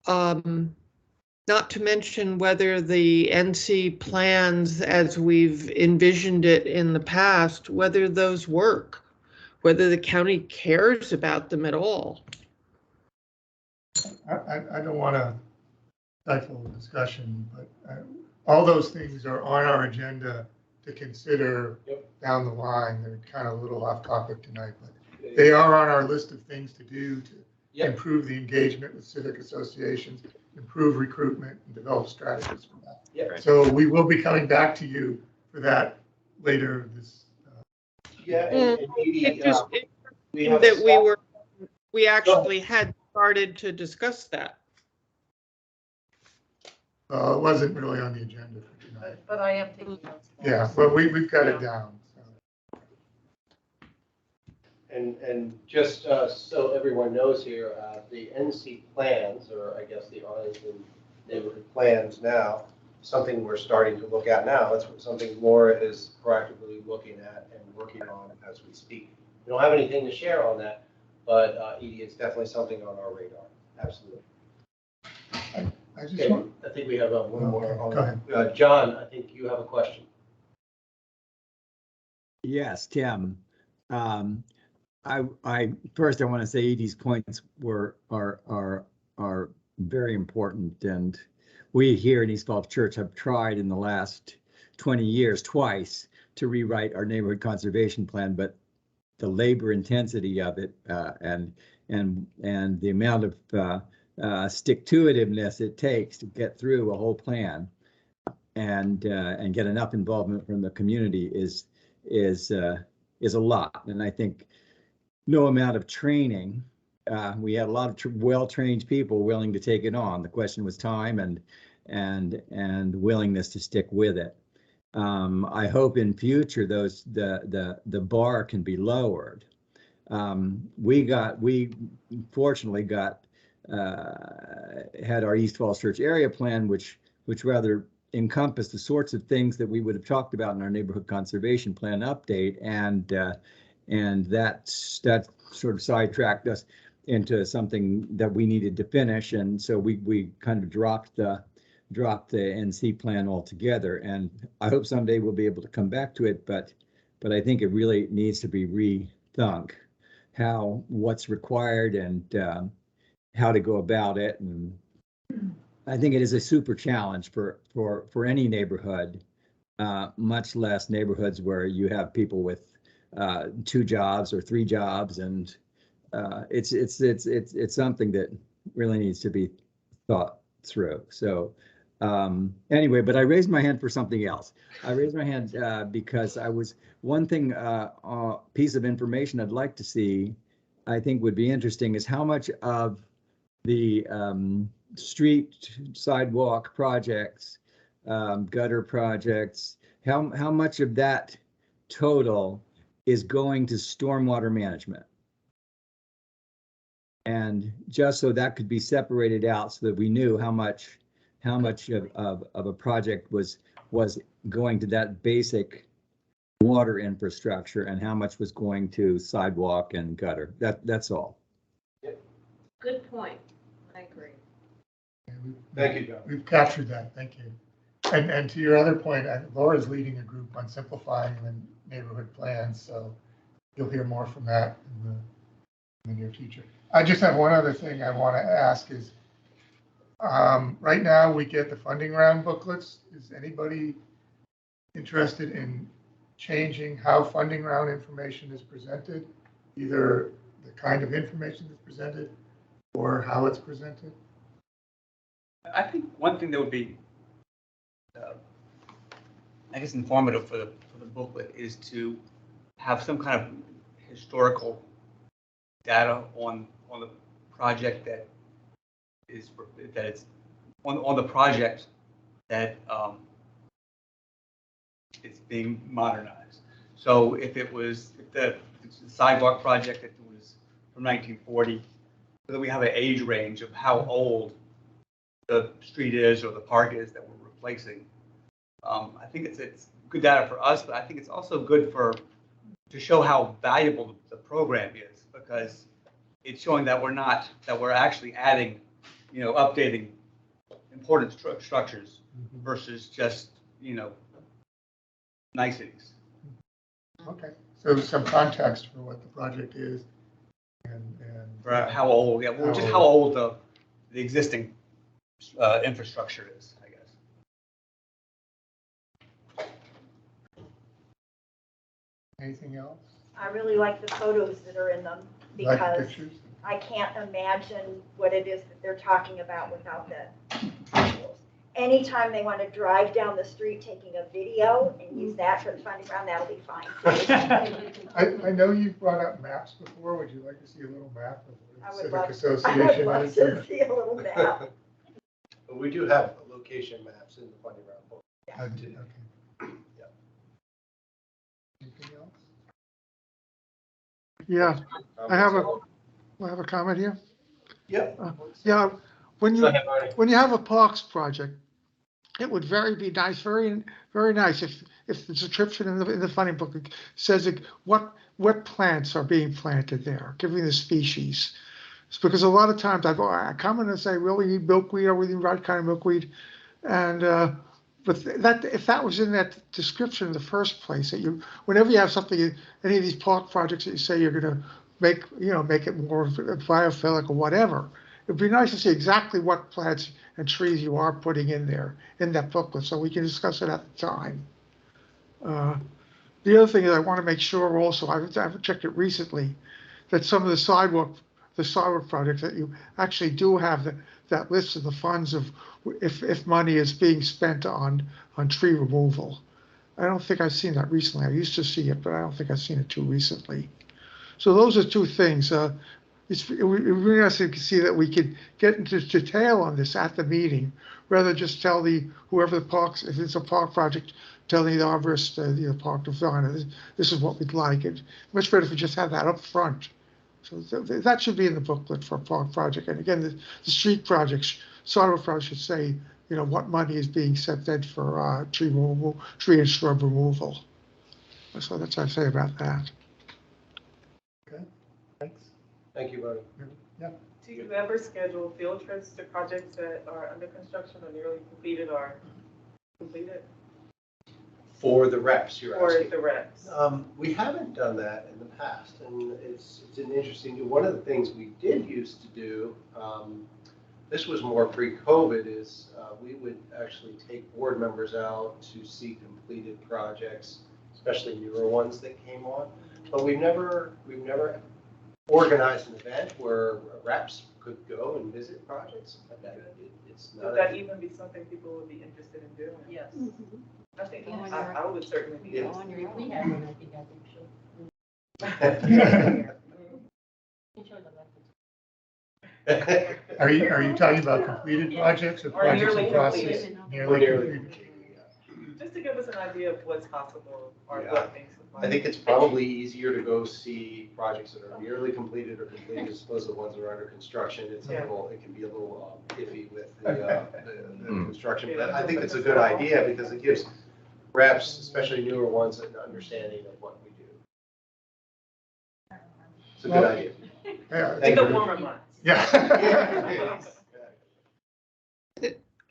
Not to mention whether the NC plans, as we've envisioned it in the past, whether those work, whether the county cares about them at all. I don't want to stifle the discussion, but all those things are on our agenda to consider down the line. They're kind of a little off topic tonight, but they are on our list of things to do to improve the engagement with civic associations, improve recruitment, and develop strategies for that. Yeah. So we will be coming back to you for that later this. We actually had started to discuss that. It wasn't really on the agenda for tonight. But I am taking notes. Yeah, well, we've got it down. So. And just so everyone knows here, the NC plans, or I guess the Arlington neighborhood plans now, something we're starting to look at now. It's something Laura is proactively looking at and working on as we speak. We don't have anything to share on that, but Edie, it's definitely something on our radar. Absolutely. I just want. I think we have one more. Go ahead. John, I think you have a question. Yes, Tim. I first I want to say Edie's points are very important, and we here in East Falls Church have tried in the last 20 years twice to rewrite our neighborhood conservation plan, but the labor intensity of it and the amount of stick-to-itiveness it takes to get through a whole plan and get enough involvement from the community is a lot. And I think no amount of training. We had a lot of well-trained people willing to take it on. The question was time and willingness to stick with it. I hope in future the bar can be lowered. We fortunately had our East Falls Church area plan, which rather encompassed the sorts of things that we would have talked about in our neighborhood conservation plan update, and that sort of sidetracked us into something that we needed to finish, and so we kind of dropped the NC plan altogether. And I hope someday we'll be able to come back to it, but I think it really needs to be rethunk what's required and how to go about it. And I think it is a super challenge for any neighborhood, much less neighborhoods where you have people with 2 jobs or 3 jobs, and it's something that really needs to be thought through. So anyway, but I raised my hand for something else. I raised my hand because one piece of information I'd like to see, I think would be interesting, is how much of the street sidewalk projects, gutter projects, how much of that total is going to stormwater management. And just so that could be separated out so that we knew how much of a project was going to that basic water infrastructure and how much was going to sidewalk and gutter. That's all. Good point. I agree. Thank you, John. We've captured that. Thank you. And to your other point, Laura's leading a group on simplifying the neighborhood plans, so you'll hear more from that in the near future. I just have one other thing I want to ask is, right now we get the funding round booklets. Is anybody interested in changing how funding round information is presented, either the kind of information that's presented or how it's presented? I think one thing that would be, I guess, informative for the booklet is to have some kind of historical data on the project that it's on the project that it's being modernized. So if the sidewalk project that was from 1940, so that we have an age range of how old the street is or the park is that we're replacing. I think it's good data for us, but I think it's also good to show how valuable the program is, because it's showing that we're actually adding, updating important structures versus just, niceties. Okay, so some context for what the project is and for how old, just how old the existing infrastructure is, I guess. Anything else? I really like the photos that are in them, Like because pictures? I can't imagine what it is that they're talking about without the visuals. Anytime they want to drive down the street taking a video and use that for the funding round, that'll be fine. I know you've brought up maps before. Would you like to see a little map of I what would the Civic love, I would Association love is? to see a little map. But we do have location maps in the funding round book. Okay. Yeah. Anything else? Yeah, I have a comment here. Yep. Yeah, when Go you ahead, Marty. when you have a parks project, it would be nice, very nice if the description in the funding book says what plants are being planted there, giving the species. It's because a lot of times I come in and say, "Really need milkweed? Or we need the right kind of milkweed?" And but if that was in that description in the first place, that whenever you have something, any of these park projects that you say you're going to make it more biophilic or whatever, it'd be nice to see exactly what plants and trees you are putting in there in that booklet, so we can discuss it at the time. The other thing is I want to make sure also, I haven't checked it recently, that some of the sidewalk projects that you actually do have that list of the funds of if money is being spent on tree removal. I don't think I've seen that recently. I used to see it, but I don't think I've seen it too recently. So those are two things. It's really nice to see that we could get into detail on this at the meeting, rather than just tell whoever the parks, if it's a park project, telling the arborist, the park designer, this is what we'd like. It's much better if we just have that up front. So that should be in the booklet for a park project. And again, the street projects, sidewalk projects should say, what money is being set in for tree removal, tree and shrub removal. So that's what I say about that. Okay, thanks. Thank you, Bernie. Yeah. Do you ever schedule field trips to projects that are under construction or nearly completed or completed? For the reps, you're Or asking? the reps? We haven't done that in the past, and it's an interesting, one of the things we did used to do, this was more pre-COVID, is we would actually take board members out to see completed projects, especially newer ones that came on. But we've never organized an event where reps could go and visit projects like that. It's not. Would that even be something people would be interested in doing? Yes. I think Go on I would certainly be. Yeah. On your If we own. had one, I think I'd be sure. Are you talking about completed projects or Or projects nearly in process? completed. Or nearly completed. completed, yeah. Just to give us an idea of what's possible or Yeah. what things. I think it's probably easier to go see projects that are nearly completed or completed as opposed to the ones that are under construction. It can be a little iffy with the construction, but I think it's a good idea because it gives reps, especially newer ones, an understanding of what we do. It's a good idea. Yeah. In the warmer months. Yeah.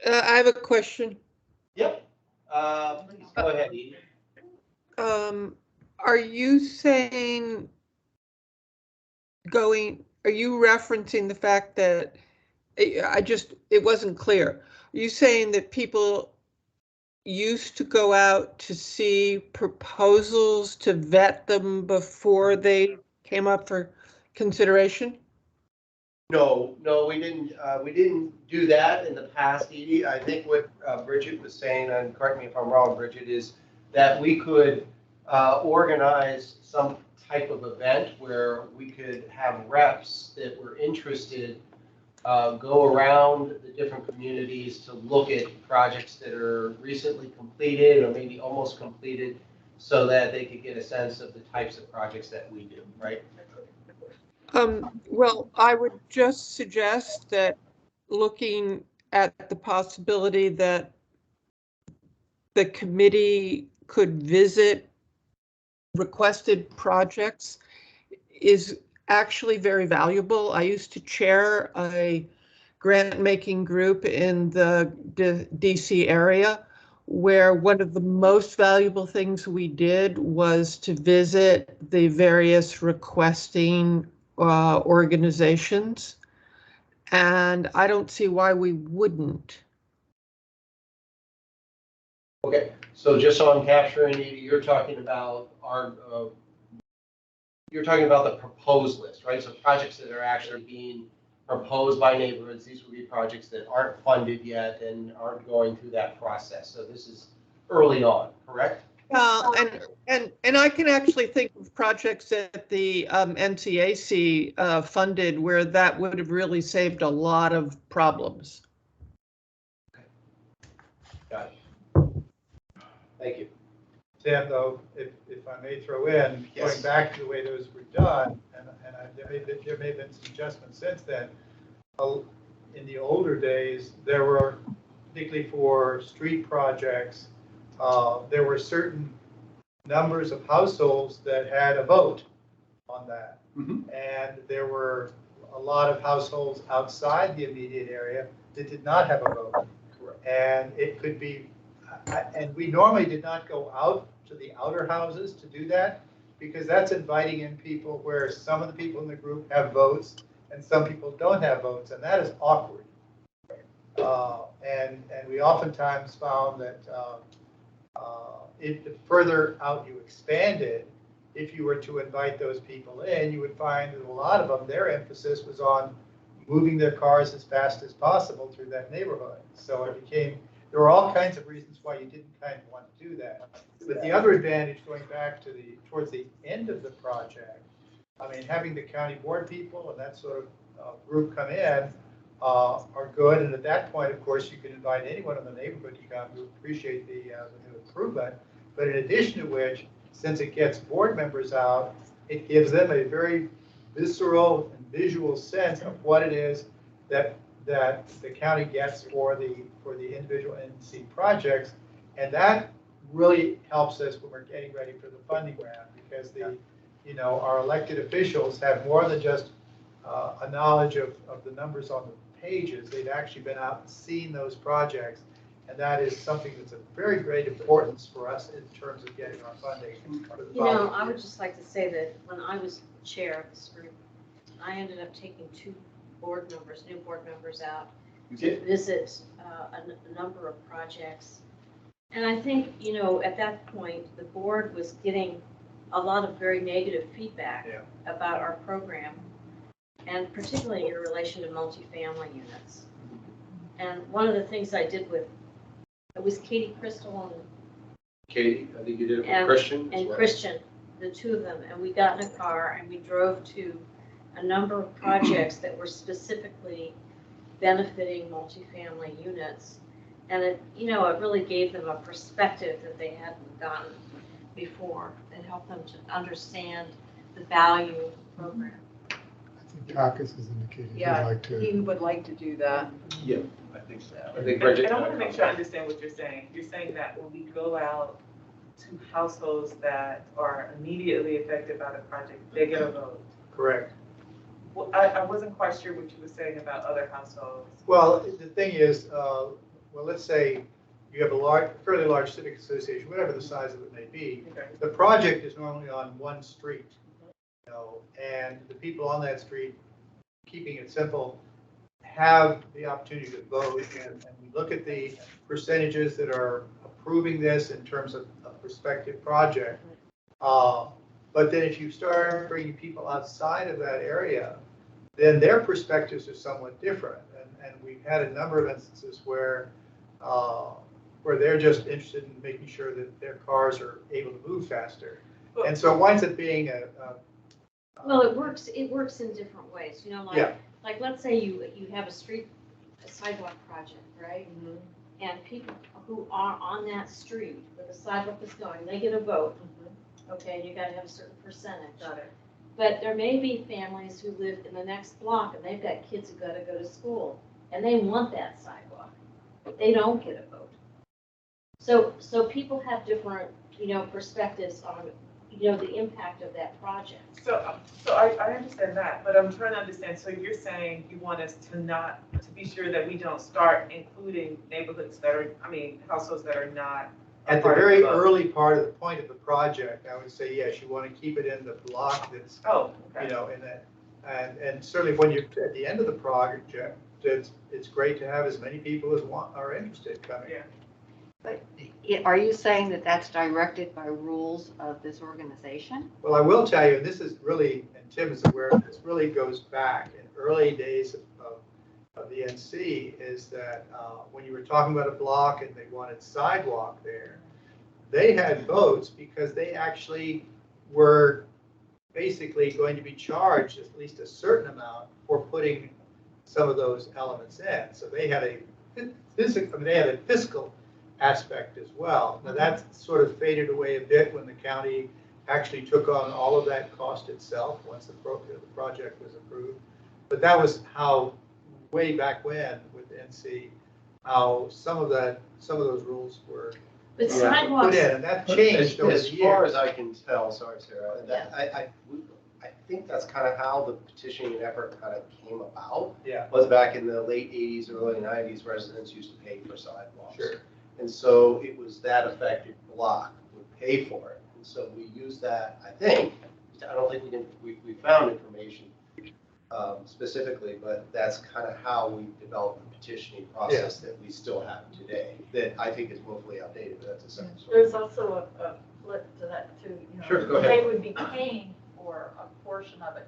I have a question. Yep. Please go ahead, Edie. Are you saying are you referencing the fact that it wasn't clear. Are you saying that people used to go out to see proposals to vet them before they came up for consideration? No, we didn't do that in the past, Edie. I think what Bridget was saying, and correct me if I'm wrong, Bridget, is that we could organize some type of event where we could have reps that were interested go around the different communities to look at projects that are recently completed or maybe almost completed so that they could get a sense of the types of projects that we do, right? Well, I would just suggest that looking at the possibility that the committee could visit requested projects is actually very valuable. I used to chair a grant-making group in the DC area where one of the most valuable things we did was to visit the various requesting organizations, and I don't see why we wouldn't. Okay, so just so I'm capturing, you're talking about you're talking about the proposed list, right? So projects that are actually being proposed by neighborhoods, these would be projects that aren't funded yet and aren't going through that process. So this is early on, correct? And I can actually think of projects that the NCAC funded where that would have really saved a lot of problems. Got it. Thank you. Sam, though, if I may throw in, going back to the way those were done, and there may have been some adjustments since then. In the older days, there were, particularly for street projects, there were certain numbers of households that had a vote on that. Mm-hmm. And there were a lot of households outside the immediate area that did not have a vote. Correct. And it could be, and we normally did not go out to the outer houses to do that, because that's inviting in people where some of the people in the group have votes and some people don't have votes, and that is awkward. And we oftentimes found that The further out you expand it, if you were to invite those people in, you would find that a lot of them, their emphasis was on moving their cars as fast as possible through that neighborhood. So it became, there were all kinds of reasons why you didn't kind of want to do that. But the other advantage, going back to towards the end of the project, I mean, having the county board people and that sort of group come in are good. And at that point, of course, you can invite anyone in the neighborhood to come to appreciate the new improvement. But in addition to which, since it gets board members out, it gives them a very visceral and visual sense of what it is that the county gets for the individual NC projects. And that really helps us when we're getting ready for the funding round, because our elected officials have more than just a knowledge of the numbers on the pages. They've actually been out and seen those projects, and that is something that's of very great importance for us in terms of getting our funding. I would just like to say that when I was chair of this group, I ended up taking new board members out to visit a number of projects. And I think, at that point, the board was getting a lot of very negative feedback about our program, and particularly in relation to multifamily units. And one of the things I did it was Katie Crystal Katie, I think you did it with Christian. and Christian, the two of them, and we got in a car and we drove to a number of projects that were specifically benefiting multifamily units. And it really gave them a perspective that they hadn't gotten before. It helped them to understand the value of the program. I think Caucus has indicated he'd Yeah, like to. he would like to do that. Yeah, I think so. I think And Bridget. I want to make sure I understand what you're saying. You're saying that when we go out to households that are immediately affected by the project, they get a vote. Correct. Well, I wasn't quite sure what you were saying about other households. Well, the thing is, let's say you have a fairly large civic association, whatever the size of it may be. Okay. The project is normally on one street, and the people on that street, keeping it simple, have the opportunity to vote. And we look at the percentages that are approving this in terms of a prospective project. But then if you start bringing people outside of that area, then their perspectives are somewhat different. And we've had a number of instances where they're just interested in making sure that their cars are able to move faster. And so it winds up being Well, it works in different ways, like let's say you have a sidewalk project, right? Mm-hmm. And people who are on that street where the sidewalk is going, they get a vote. Okay, you gotta have a certain percentage. Got it. But there may be families who live in the next block and they've got kids who gotta go to school and they want that sidewalk, but they don't get a vote. So people have different, perspectives on, the impact of that project. So I understand that, but I'm trying to understand. So you're saying you want us to be sure that we don't start including neighborhoods households that are not. at the very early point of the project. I would say yes, you want to keep it in the block that's in that, and certainly when you're at the end of the project, it's great to have as many people as are interested coming. Yeah. But are you saying that that's directed by rules of this organization? Well, I will tell you, and this is really, and Tim is aware of this, really goes back in early days of the NC, is that when you were talking about a block and they wanted sidewalk there, they had votes because they actually were basically going to be charged at least a certain amount for putting some of those elements in. So they had a fiscal aspect as well. Now that sort of faded away a bit when the county actually took on all of that cost itself once the project was approved. But that was how, way back when with NC, how some of those rules were But put sidewalks, in, and that changed over the As far years. as I can tell, sorry, Sarah, I think that's kind of how the petitioning effort kind of came about. Yeah. Was back in the late 80s, early 90s, residents used to pay for sidewalks. Sure. And so it was that affected block would pay for it. And so we used that, I think, I don't think we found information specifically, but that's kind of how we developed the petitioning process that we still have today, that I think is woefully outdated, but that's a separate story. There's also a flip to that too, you know. Sure, go ahead. They would be paying for a portion of it,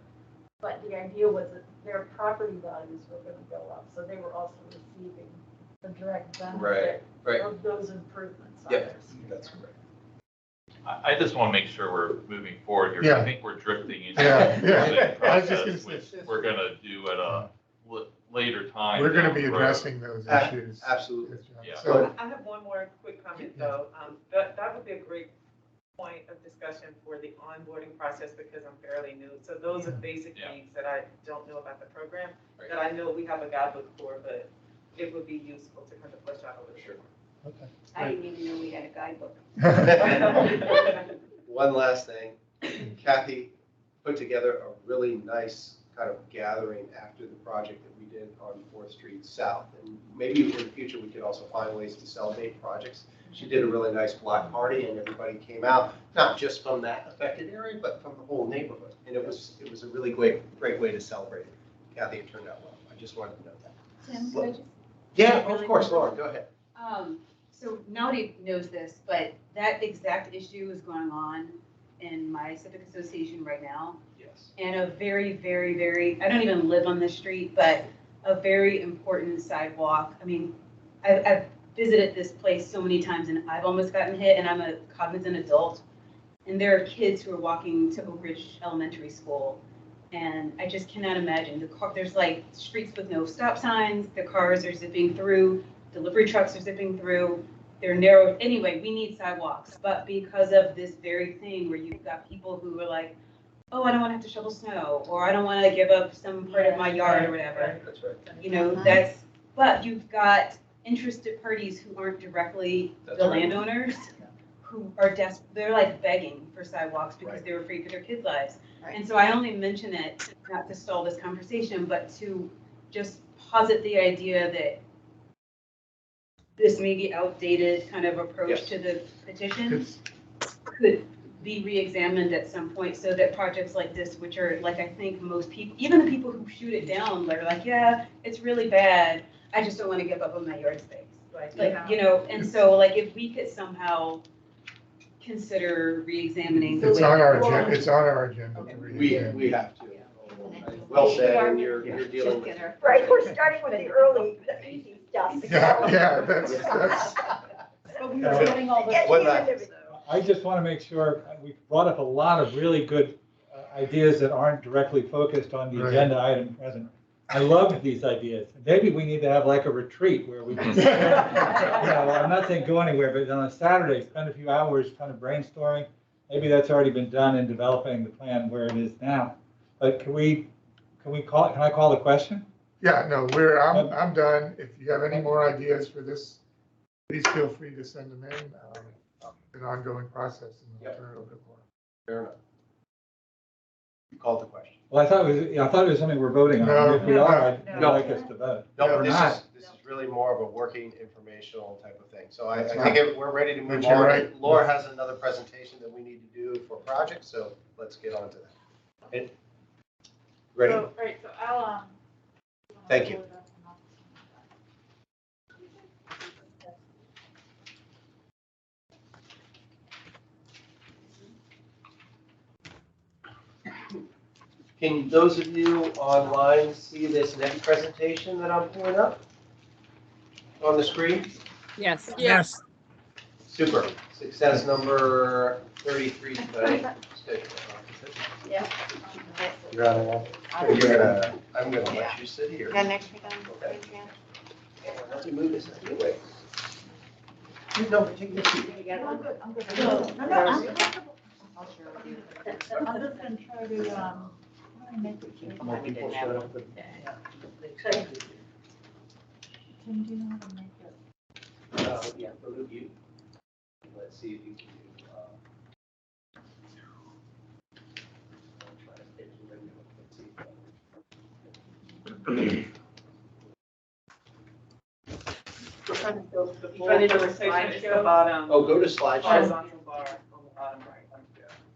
but the idea was that their property values were gonna go up, so they were also receiving the direct benefit Right. of those improvements on Yep, their street. that's correct. I just want to make sure we're moving forward here. Yeah. I think we're drifting into Yeah, the yeah. planning I was just process, gonna which say. we're gonna do at a later time. We're gonna down be the road. addressing those issues. Absolutely. Yeah. So, I have one more quick comment though. That would be a great point of discussion for the onboarding process because I'm fairly new. So those are basic things that I don't know about the program, that I know we have a guidebook for, but it would be useful to kind of flesh out a little bit more. okay. I didn't even know we had a guidebook. One last thing, Kathy put together a really nice kind of gathering after the project that we did on 4th Street South. And maybe in the future, we could also find ways to celebrate projects. She did a really nice block party and everybody came out, not just from that affected area, but from the whole neighborhood. And it was a really great way to celebrate it. Kathy, it turned out well. I just wanted to note that. Tim, could I just? Yeah, really of course, quick? Lauren, go ahead. So nobody knows this, but that exact issue is going on in my civic association right now. Yes. And a very, very, very, I don't even live on this street, but a very important sidewalk. I mean, I've visited this place so many times and I've almost gotten hit and I'm a cognizant adult. And there are kids who are walking to Oak Ridge Elementary School. And I just cannot imagine there's like streets with no stop signs, the cars are zipping through, delivery trucks are zipping through, they're narrow. Anyway, we need sidewalks, but because of this very thing where you've got people who are like, oh, I don't want to have to shovel snow, or I don't want to give up some part of my yard or whatever. That's right. You know, but you've got interested parties who aren't directly That's the right. landowners, who are they're like begging for sidewalks because Right. they're afraid for their kids' lives. Right. And so I only mention it, not to stall this conversation, but to just posit the idea that this maybe outdated kind of approach Yes. to the petition could be re-examined at some point so that projects like this, which are like, I think most people, even the people who shoot it down, they're like, yeah, it's really bad. I just don't want to give up on my yard space. Like, Yeah. you know, and so like if we could somehow consider re-examining. the It's way on our that- agenda, it's on our agenda. to read. We have to. Well said, and you're dealing with. Right, we're starting with the early, the easy stuff. Yeah, that's. But we were getting all Get the. One to the last. end of it. I just want to make sure, we brought up a lot of really good ideas that aren't directly focused on the Right. agenda item present. I love these ideas. Maybe we need to have like a retreat where we can, you know, I'm not saying go anywhere, but on a Saturday, spend a few hours kind of brainstorming. Maybe that's already been done in developing the plan where it is now. But can I call the question? Yeah, no, I'm done. If you have any more ideas for this, please feel free to send them in. An ongoing process and we'll turn it over to Laura. Fair enough. You called the question. Well, I thought it was something we're voting on. No, If we are, I'd no. like us to vote. No, If we're this not, is really more of a working informational type of thing. So I That's think right. we're ready to move But you're on. right. Laura has another presentation that we need to do for projects, so let's get on to that. Okay. Ready? So, right, so I'll, Thank you. Can those of you online see this next presentation that I'm pulling up on the screen? Yes. Yes. Super. Success number 33 tonight. Yeah. You're out of line. I'm gonna let you sit here. Got next week on Okay. Patreon? Let me move this out of your way. No, take your seat. You got one? I'm good. No, I'm I'll share with you. just gonna try to, make it. More people showed up than- Tim, do you know how to make it? Yeah, remove you. Let's see if you can do. I'll try to get you in there. Let's see. Trying to do a slideshow. It's the bottom. Oh, go to slideshow. Horizontal bar on the bottom right.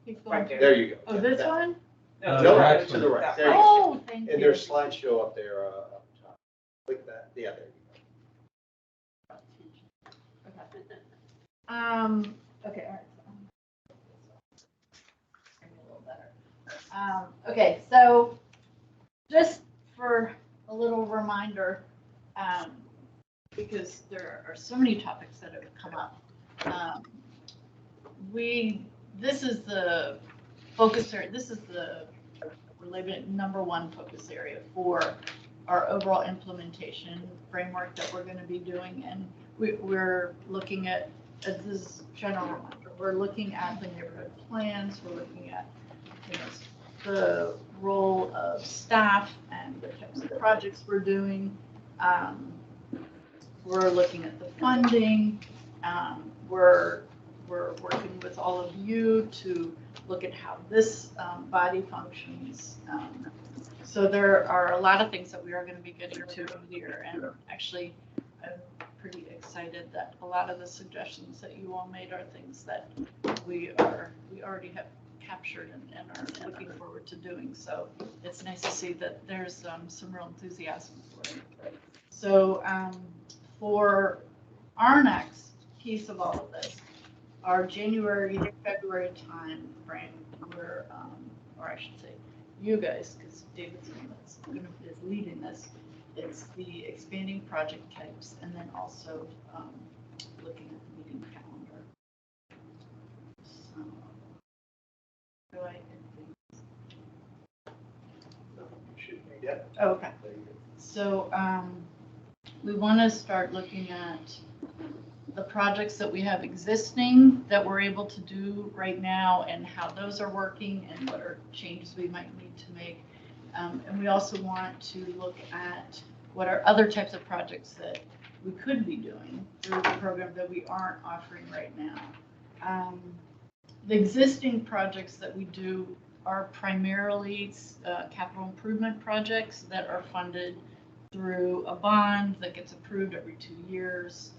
Keep Right going. there. There you go. Oh, this one? No, right to the right. There you go. Oh, thank you. And there's slideshow up there, up top. Click that. Yeah, there you go. Okay, all right. A little better. Okay, so just for a little reminder, because there are so many topics that have come up. This is the focus area. This is the number one focus area for our overall implementation framework that we're going to be doing, and we're looking at, as this general reminder, we're looking at the neighborhood plans. We're looking at, the role of staff and the types of projects we're doing. We're looking at the funding. We're working with all of you to look at how this body functions. So there are a lot of things that we are going to be getting to here, and actually I'm pretty excited that a lot of the suggestions that you all made are things that we already have captured and are looking forward to doing. So it's nice to see that there's some real enthusiasm for it. So for ArNAC's piece of all of this, our January, February time frame, or I should say, you guys, because David's is leading this, it's the expanding project types, and then also looking at the meeting calendar. So, do I? Yeah. Oh, okay. So we want to start looking at the projects that we have existing that we're able to do right now and how those are working and what are changes we might need to make. And we also want to look at what are other types of projects that we could be doing through the program that we aren't offering right now. The existing projects that we do are primarily capital improvement projects that are funded through a bond that gets approved every 2 years.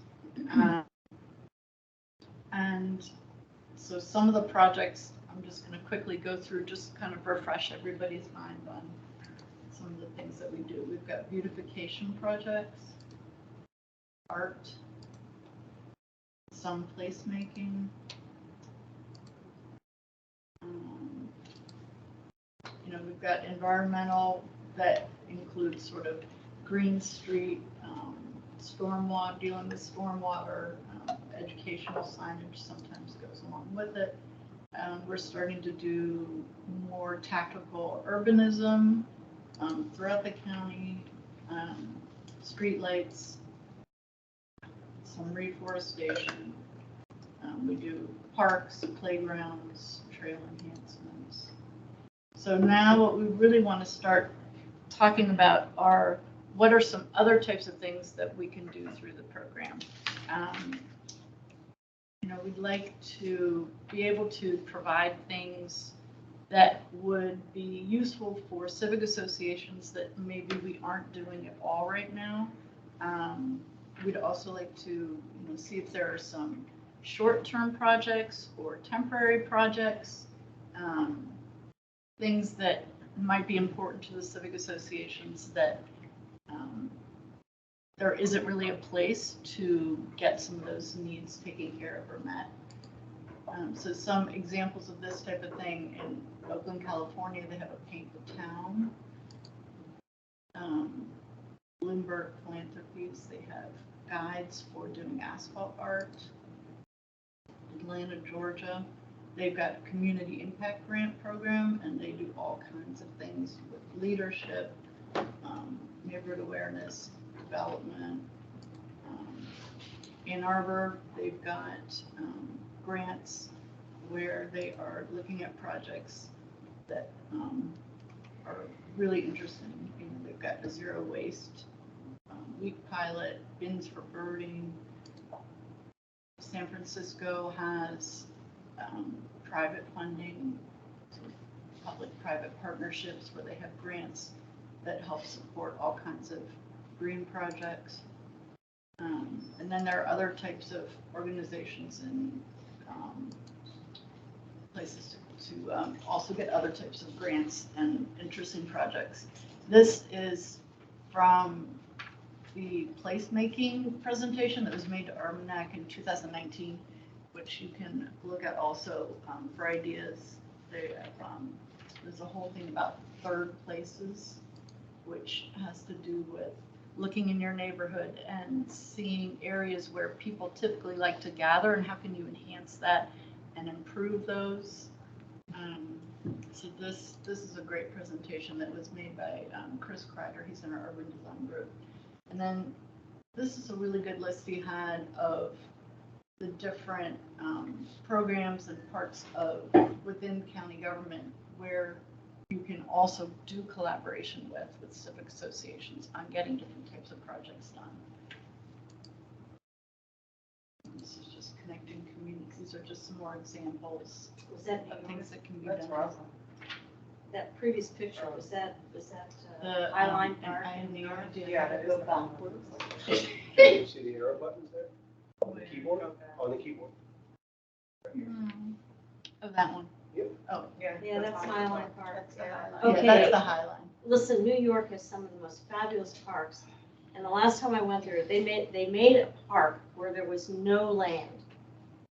And so some of the projects, I'm just going to quickly go through, just kind of refresh everybody's mind on some of the things that we do. We've got beautification projects, art, some placemaking, we've got environmental that includes sort of Green Street, stormwater, dealing with stormwater, educational signage sometimes goes along with it. We're starting to do more tactical urbanism throughout the county, streetlights, some reforestation. We do parks, playgrounds, trail enhancements. So now what we really want to start talking about are what are some other types of things that we can do through the program. We'd like to be able to provide things that would be useful for civic associations that maybe we aren't doing at all right now. We'd also like to see if there are some short-term projects or temporary projects, things that might be important to the civic associations that there isn't really a place to get some of those needs taken care of or met. So some examples of this type of thing in Oakland, California, they have a Paint the Town. Bloomberg Philanthropies, they have guides for doing asphalt art. Atlanta, Georgia, they've got a community impact grant program, and they do all kinds of things with leadership, neighborhood awareness, development. Ann Arbor, they've got grants where they are looking at projects that are really interesting. They've got a zero waste week pilot, bins for birding. San Francisco has private funding, so public-private partnerships where they have grants that help support all kinds of green projects. And then there are other types of organizations and places to to also get other types of grants and interesting projects. This is from the placemaking presentation that was made to Arlington in 2019, which you can look at also for ideas. There's a whole thing about third places, which has to do with looking in your neighborhood and seeing areas where people typically like to gather and how can you enhance that and improve those. So this is a great presentation that was made by Chris Kreider. He's in our urban design group. And then this is a really good list he had of the different programs and parts of within county government where you can also do collaboration with civic associations on getting different types of projects done. This is just connecting communities. These are just some more examples of things that can be done. Awesome. That previous picture, was that the Highline Park? I have no idea. Yeah, how to that go is backwards. Can you see the arrow buttons there? On the keyboard? On the keyboard. Oh, that one. Yep. Oh, Yeah, that's Highline Park. yeah, Okay. that's the Highline. Listen, New York has some of the most fabulous parks. And the last time I went there, they made a park where there was no land.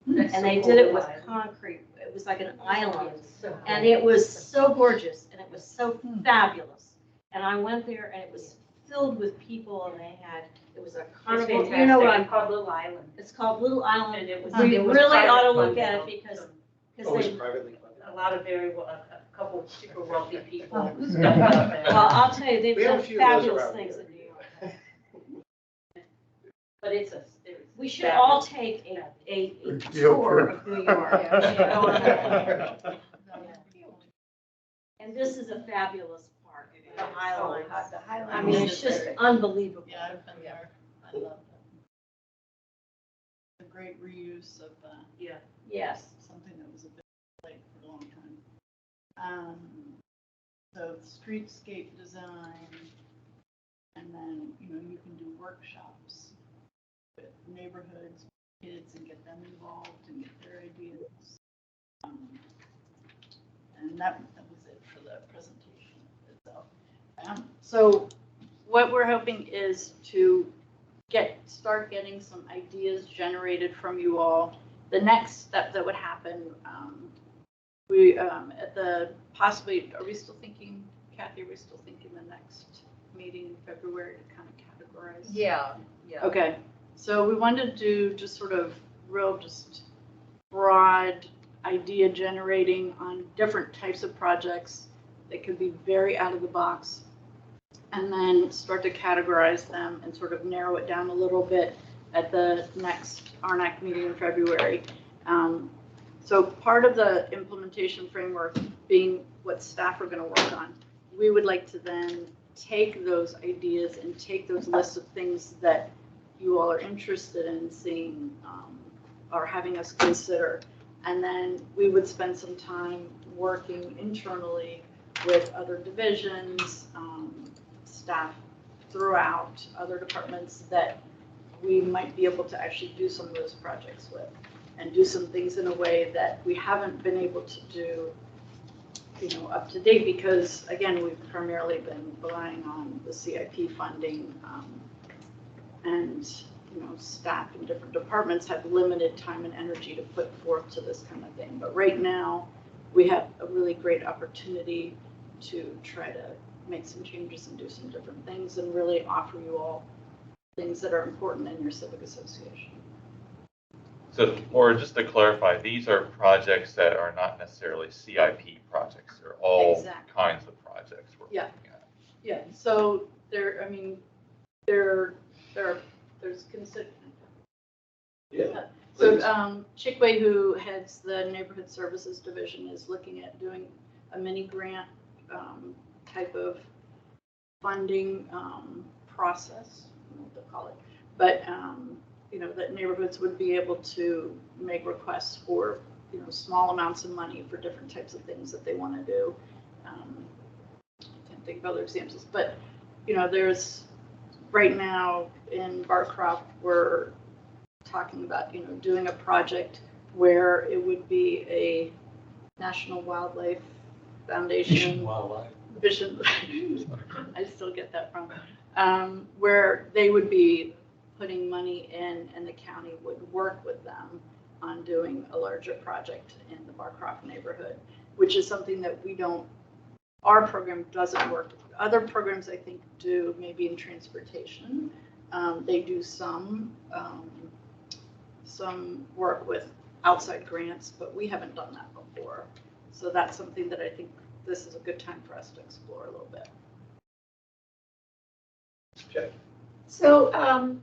And they did it with concrete. It was like an island. And it was so gorgeous and it was so fabulous. And I went there and it was filled with people and it was a carnival. You know what I'm called Little Island. It's called Little Island. And it was. We it was really ought to private look funding at it also. because Oh, it's they, privately funded. A lot of a couple of super wealthy people. well, I'll tell you, they've We have a done few of those fabulous around things here. in New York. But it's We should all take a tour of New York. And this is a fabulous park, the Highline. I mean, it's just unbelievable. Yeah, I've been there. I love it. A great reuse of Yes. something that was a bit late for a long time. So streetscape design, and then, you can do workshops with neighborhoods, kids, and get them involved and get their ideas. And that was it for the presentation itself. So what we're hoping is to start getting some ideas generated from you all. The next step that would happen, are we still thinking, Kathy, are we still thinking the next meeting in February to kind of categorize? Yeah. Okay, so we wanted to do just sort of just broad idea generating on different types of projects that could be very out of the box, and then start to categorize them and sort of narrow it down a little bit at the next ArNAC meeting in February. So part of the implementation framework being what staff are going to work on, we would like to then take those ideas and take those lists of things that you all are interested in seeing or having us consider. And then we would spend some time working internally with other divisions, staff throughout other departments that we might be able to actually do some of those projects with and do some things in a way that we haven't been able to do, up to date, because again, we've primarily been relying on the CIP funding, and staff in different departments have limited time and energy to put forth to this kind of thing. But right now, we have a really great opportunity to try to make some changes and do some different things and really offer you all things that are important in your civic association. So, or just to clarify, these are projects that are not necessarily CIP projects. They're all Exactly. kinds of projects we're Yeah. looking at. Yeah, so there's Yeah. So Chickway, who heads the neighborhood services division, is looking at doing a mini grant type of funding process, I don't know what they'll call it, but that neighborhoods would be able to make requests for small amounts of money for different types of things that they want to do. I can't think of other examples, but there's right now in Barcroft we're talking about doing a project where it would be a National Wildlife Foundation. Wildlife. Vision, I still get that wrong, where they would be putting money in and the county would work with them on doing a larger project in the Barcroft neighborhood, which is something that we don't, our program doesn't work. Other programs I think do, maybe in transportation. They do some work with outside grants, but we haven't done that before. So that's something that I think this is a good time for us to explore a little bit. So a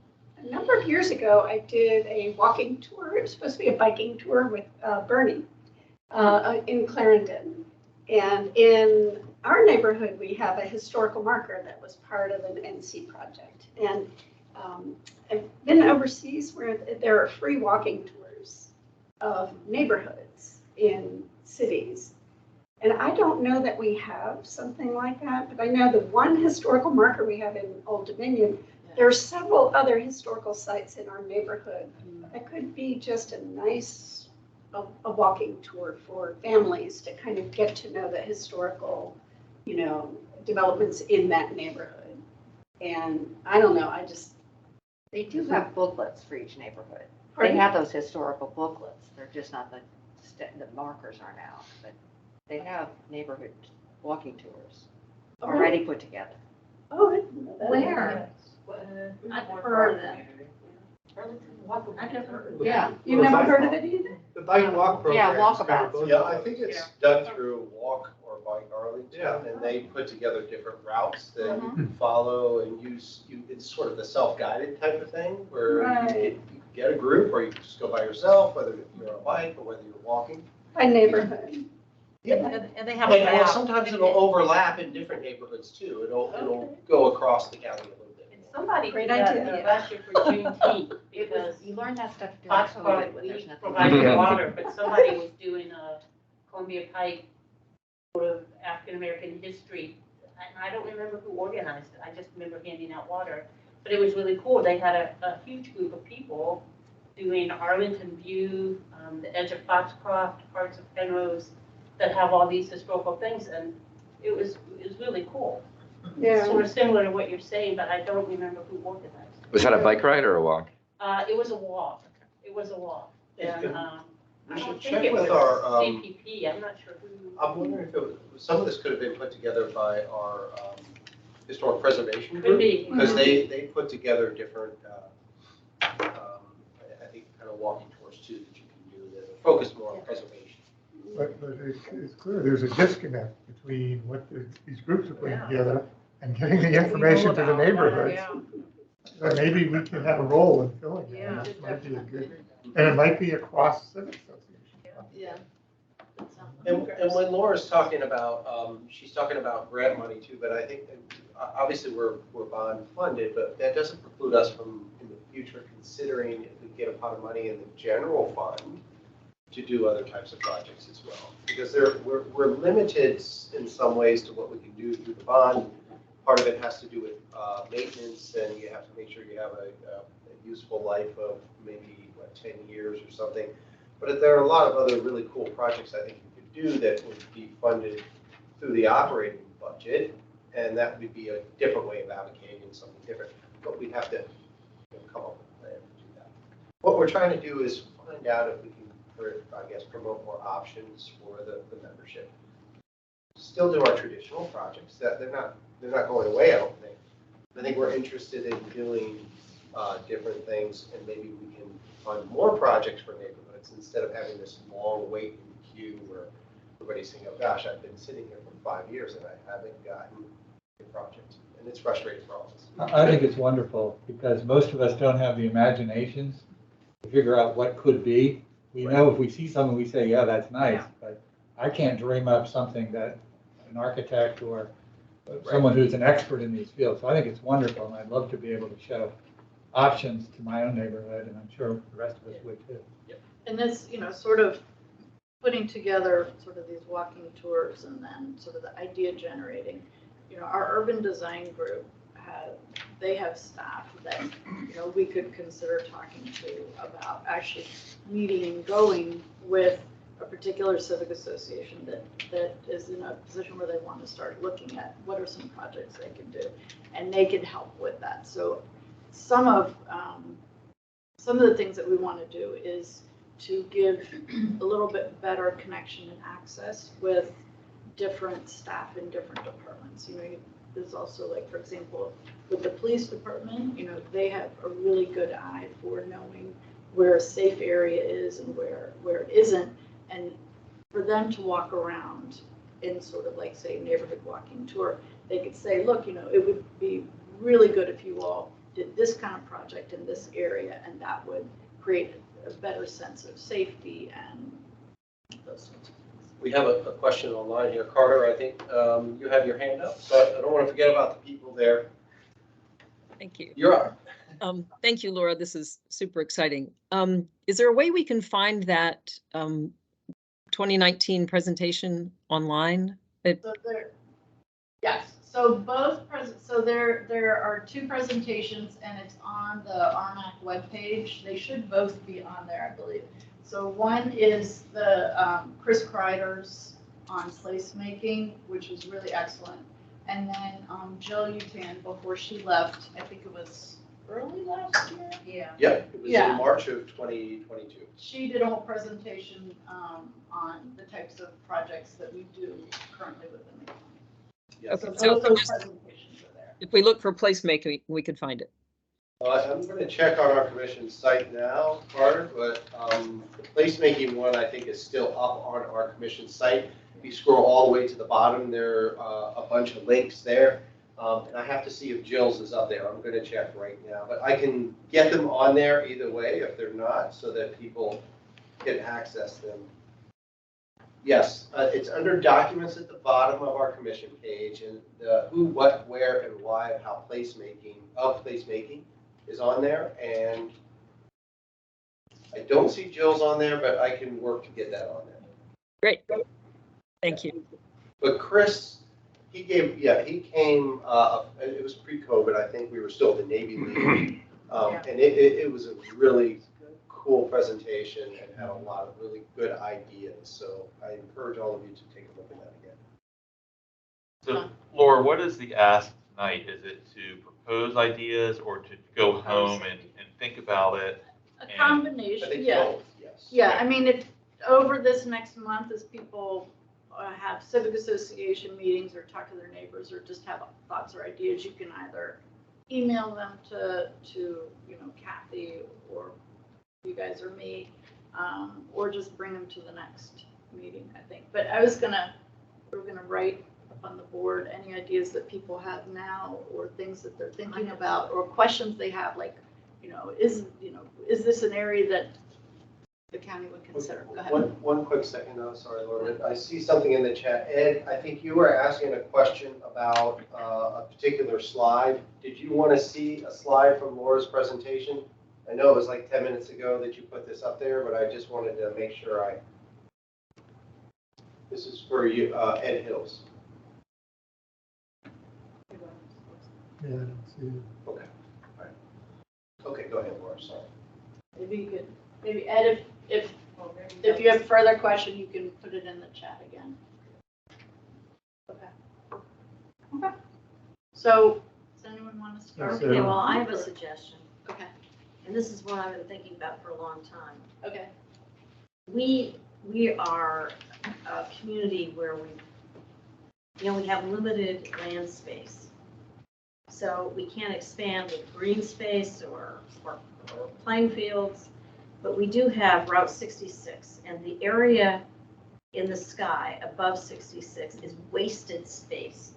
number of years ago, I did a walking tour. It was supposed to be a biking tour with Bernie in Clarendon. And in our neighborhood, we have a historical marker that was part of an NC project. And I've been overseas where there are free walking tours of neighborhoods in cities. And I don't know that we have something like that, but I know the one historical marker we have in Old Dominion, there are several other historical sites in our neighborhood that could be just a nice, a walking tour for families to kind of get to know the historical, developments in that neighborhood. And I don't know, They do have booklets for each neighborhood. Pardon? They have those historical booklets. They're just not the markers aren't out, but they have neighborhood walking tours already put together. Oh, I didn't know that. Where? I've heard of that. I never heard of Yeah, you've never heard of it either? The bike and walk program. Yeah, walkabouts. Yeah, I think it's done through Walk or Bike Arlington, and they put together different routes that you can follow and use. It's sort of the self-guided type of thing, where you can get a group, or you can just go by yourself, whether you're on a bike or whether you're walking. By neighborhood. And they have a And map. sometimes it'll overlap in different neighborhoods too. It'll go across the county a little bit. Somebody Great did that idea. last year for Juneteenth, because You learn that stuff during Foxborough, COVID when there's we nothing. provided water, but somebody was doing a Columbia Pike sort of African-American history. And I don't remember who organized it, I just remember handing out water. But it was really cool, they had a huge group of people doing Arlington View, the edge of Foxcroft, parts of Penrose, that have all these historical things, and it was really cool. Yeah. Sort of similar to what you're saying, but I don't remember who organized it. Was that a bike ride or a walk? It was a walk. It was a walk. And I We should don't check think it was with our, CPP. I'm not sure who. I'm wondering if some of this could have been put together by our historic preservation Could group. be. Because they put together different, I think, kind of walking tours too that you can do that focus more on preservation. But it's clear there's a disconnect between what these groups are putting together and getting the information to the neighborhoods. Maybe we can have a role in filling that. This might be a good, and it might be across civic association. Yeah. And when Laura's talking about, she's talking about grant money too, but I think, obviously, we're bond funded, but that doesn't preclude us from, in the future, considering if we get a pot of money in the general fund to do other types of projects as well. Because we're limited in some ways to what we can do through the bond. Part of it has to do with maintenance, and you have to make sure you have a useful life of maybe, 10 years or something. But there are a lot of other really cool projects I think you could do that would be funded through the operating budget, and that would be a different way of allocating something different. But we'd have to come up with a plan to do that. What we're trying to do is find out if we can, promote more options for the membership. Still do our traditional projects. That they're not going away, I don't think. I think we're interested in doing different things, and maybe we can fund more projects for neighborhoods instead of having this long wait in queue where everybody's saying, oh gosh, I've been sitting here for 5 years and I haven't gotten a project. And it's frustrating for all of us. I think it's wonderful because most of us don't have the imaginations to figure out what could be. We know if we see something, we say, yeah, that's nice, but I can't dream up something that an architect or someone who's an expert in these fields. So I think it's wonderful, and I'd love to be able to show options to my own neighborhood, and I'm sure the rest of us would too. And this, sort of putting together sort of these walking tours and then sort of the idea generating, our urban design group they have staff that, we could consider talking to about actually meeting and going with a particular civic association that is in a position where they want to start looking at what are some projects they can do, and they can help with that. So some of the things that we want to do is to give a little bit better connection and access with different staff in different departments. You know, there's also, like, for example, with the police department, you know, they have a really good eye for knowing where a safe area is and where it isn't. And for them to walk around in sort of like, say, neighborhood walking tour, they could say, look, you know, it would be really good if you all did this kind of project in this area, and that would create a better sense of safety and those sorts of things. We have a question online here. Carter, I think you have your hand up, so I don't want to forget about the people there. Thank you. You're up. Thank you, Laura. This is super exciting. Is there a way we can find that 2019 presentation online? So yes. So there are two presentations, and it's on the ArNAC webpage. They should both be on there, I believe. So one is the Chris Kreider's on placemaking, which was really excellent. And then Jill Utan, before she left, I think it was early last year? Yeah. Yep, it was in March of 2022. She did a whole presentation on the types of projects that we do currently within the county. Yes. Okay, So so those presentations are there. if we look for placemaking, we could find it. I'm going to check on our commission site now, Carter, but the placemaking one I think is still up on our commission site. If you scroll all the way to the bottom, there are a bunch of links there. And I have to see if Jill's is up there. I'm going to check right now. But I can get them on there either way if they're not, so that people can access them. Yes, it's under documents at the bottom of our commission page, and the who, what, where, and why of how placemaking is on there. And I don't see Jill's on there, but I can work to get that on there. Great. Thank you. But Chris, he came, it was pre-COVID. I think we were still at the Navy League. And it was a really cool presentation and had a lot of really good ideas. So I encourage all of you to take a look at that again. So Laura, what is the ask tonight? Is it to propose ideas or to go home and think about it? A combination, I think yeah. both, yes. Yeah, I mean, if over this next month, as people have civic association meetings or talk to their neighbors or just have thoughts or ideas, you can either email them to you know, Kathy or you guys or me, or just bring them to the next meeting, I think. But we're gonna write up on the board any ideas that people have now or things that they're thinking about or questions they have, like, is this an area that the county would consider? Go ahead. One quick second, though. Sorry, Laura. I see something in the chat. Ed, I think you were asking a question about a particular slide. Did you want to see a slide from Laura's presentation? I know it was like 10 minutes ago that you put this up there, but I just wanted to make sure this is for you, Ed Hills. Yeah, I don't see it. Okay. All right. Okay, go ahead, Laura. Sorry. Maybe you could, maybe Ed, if you have further question, you can put it in the chat again. Okay. Okay. So, does anyone want to start? Okay, well, I have a suggestion. Okay. And this is what I've been thinking about for a long time. Okay. We are a community where we have limited land space. So we can't expand with green space or playing fields, but we do have Route 66, and the area in the sky above 66 is wasted space.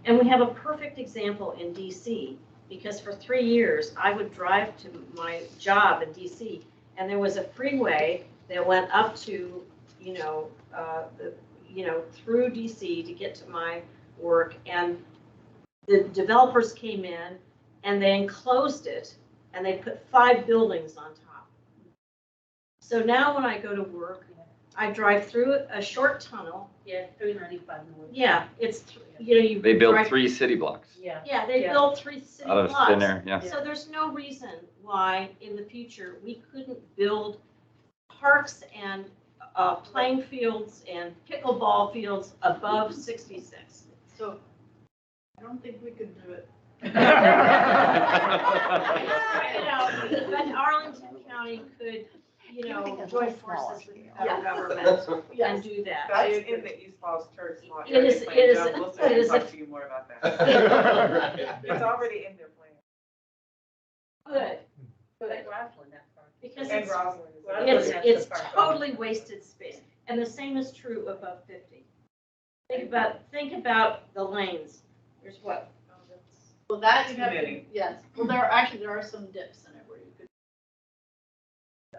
And we have a perfect example in DC, because for 3 years I would drive to my job in DC, and there was a freeway that went up to, through DC to get to my work, and the developers came in and they enclosed it and they put 5 buildings on top. So now when I go to work, I drive through a short tunnel. Yeah, 395 north. Yeah, it's, They built 3 city blocks Yeah, they built 3 city out of blocks. thin air, yeah. So there's no reason why in the future we couldn't build parks and playing fields and pickleball fields above 66. So I don't think we could do it. You know, but Arlington County could, you know, join forces with the federal government and do that. That's in the East Falls Church law. It is- Area plan. it is- John Wilson it can is- talk to you more about that. It's already in their plan. Good, good. Because And it's, Roslyn is- it's totally wasted space. And the same is true above 50. Think about the lanes. There's what? Well, that you'd have to, Many. yes. Well, there are some dips in it where you could.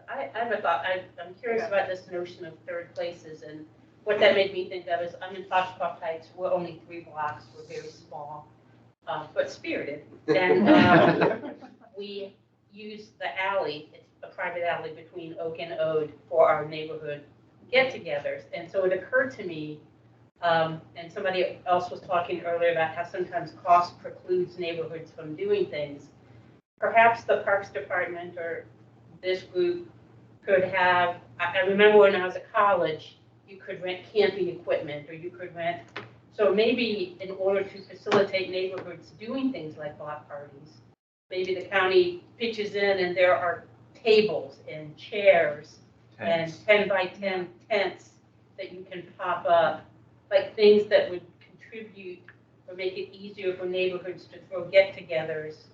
I have a thought. I'm curious about this notion of third places, and what that made me think of is I'm in Foxcroft Heights. We're only 3 blocks. We're very small, but spirited. And we use the alley. It's a private alley between Oak and Ode for our neighborhood get-togethers. And so it occurred to me, and somebody else was talking earlier about how sometimes cost precludes neighborhoods from doing things. Perhaps the Parks Department or this group could have, I remember when I was at college, you could rent camping equipment, or you could rent, so maybe in order to facilitate neighborhoods doing things like block parties, maybe the county pitches in and there are tables and chairs and 10 by 10 tents that you can pop up, like things that would contribute or make it easier for neighborhoods to throw get-togethers.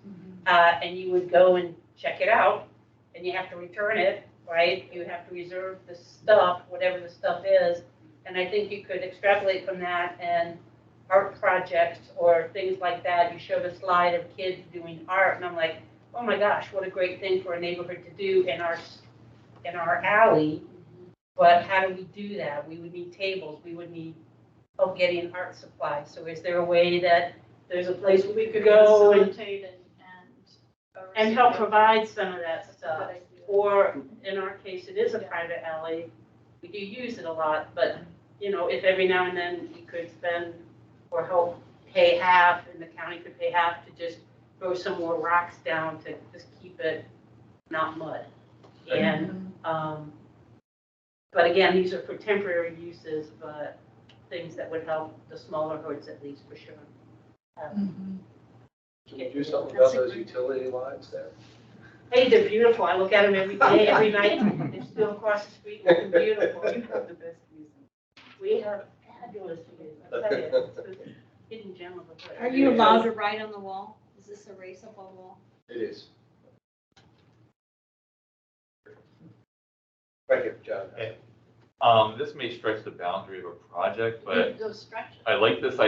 And you would go and check it out, and you have to return it, right? You have to reserve the stuff, whatever the stuff is. And I think you could extrapolate from that, and art projects or things like that. You showed a slide of kids doing art, and I'm like, oh my gosh, what a great thing for a neighborhood to do in our alley. But how do we do that? We would need tables. We would need help getting art supplies. So is there a way that there's a place where we could go Facilitate and help provide some of that stuff? Or in our case, it is a private alley. We do use it a lot, but you know, if every now and then we could spend or help pay half, and the county could pay half to just throw some more rocks down to just keep it not mud. And but again, these are for temporary uses, but things that would help the smaller hoods at least for sure. Can you do something about those utility lines there? Hey, they're beautiful. I look at them every day, every night. They're still across the street, looking beautiful. We have fabulous views. I tell you, it's a hidden gem of a hood. Are you allowed to write on the wall? Is this a raceable wall? It is. Right here, John. This may stretch the boundary of a project, but Go stretch it. I like this,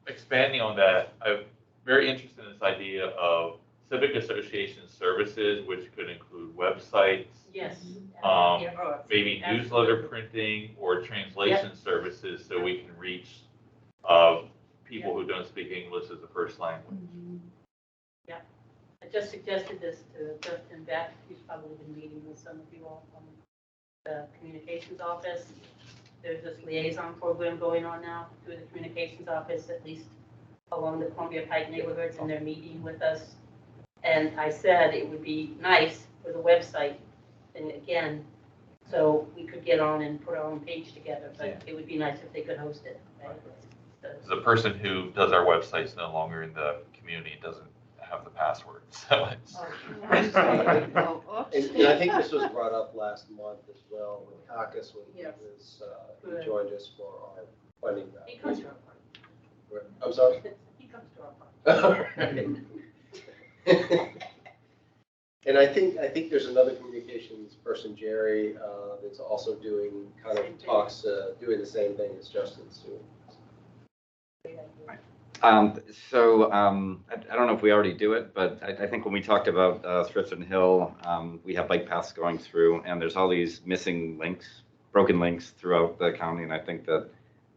expanding on that, I'm very interested in this idea of civic association services, which could include websites. Yes. Maybe newsletter printing or translation services, so we can reach people who don't speak English as a first language. Yeah. I just suggested this to Justin Beck, who's probably been meeting with some of you all from the communications office. There's this liaison program going on now through the communications office, at least along the Columbia Pike neighborhoods, and they're meeting with us. And I said it would be nice for the website, and again, so we could get on and put our own page together, but it would be nice if they could host it. Right? The person who does our website's no longer in the community, doesn't have the password, so it's. And I think this was brought up last month as well with Caucus when he was, he joined us for our funding round. He comes to our party. I'm sorry? He comes to our party. And I think there's another communications person, Jerry, that's also doing kind of talks, doing the same thing as Justin's doing. I don't know if we already do it, but I think when we talked about Thrifton Hill, we have bike paths going through, and there's all these missing links, broken links throughout the county, and I think that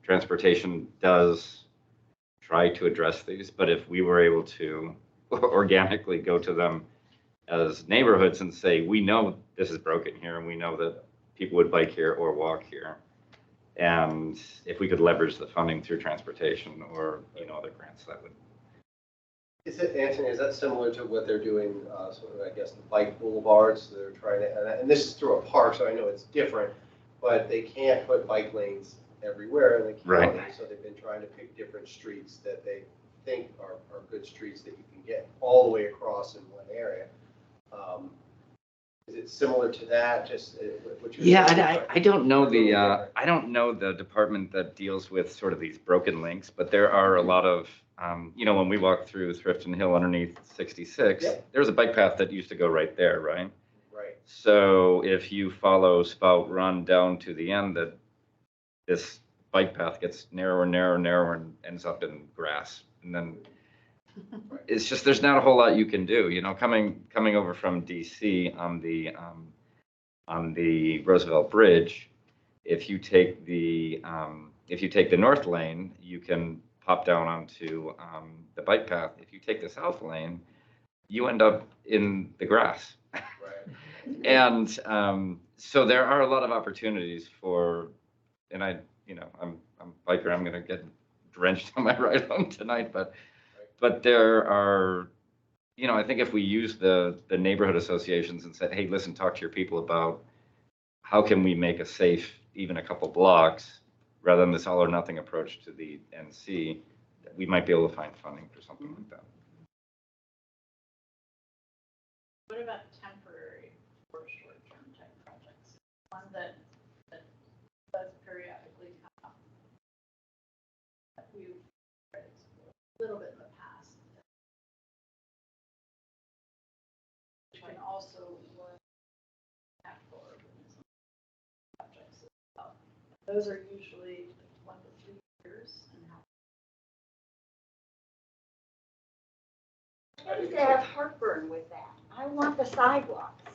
transportation does try to address these, but if we were able to organically go to them as neighborhoods and say, we know this is broken here, and we know that people would bike here or walk here. And if we could leverage the funding through transportation or, other grants, that would. Is it, Anthony, is that similar to what they're doing, sort of, I guess, the bike boulevards? They're trying to, and this is through a park, so I know it's different, but they can't put bike lanes everywhere in the county. Right. So they've been trying to pick different streets that they think are good streets that you can get all the way across in one area. Is it similar to that? Just what you're Yeah, saying? I don't know Or a little the different? I don't know the department that deals with sort of these broken links, but there are a lot of you know, when we walk through Thrifton Hill underneath 66, Yep. there's a bike path that used to go right there, right? Right. So if you follow Spout Run down to the end, that this bike path gets narrower, narrower, narrower, and ends up in grass, and then it's just there's not a whole lot you can do. You know, coming over from DC on the Roosevelt Bridge, if you take the north lane, you can pop down onto the bike path. If you take the south lane, you end up in the grass. Right. And so there are a lot of opportunities for, and I'm a biker. I'm going to get drenched on my ride home tonight, but there are, you know, I think if we use the neighborhood associations and said, hey, listen, talk to your people about how can we make a safe, even a couple blocks, rather than this all or nothing approach to the NC, we might be able to find funding for something like that. What about temporary or short-term type projects? One that does periodically come up. That we've read a little bit in the past. Which can also work for urbanism projects as well. Those are usually 1 to 3 years. I used to have heartburn with that. I want the sidewalks.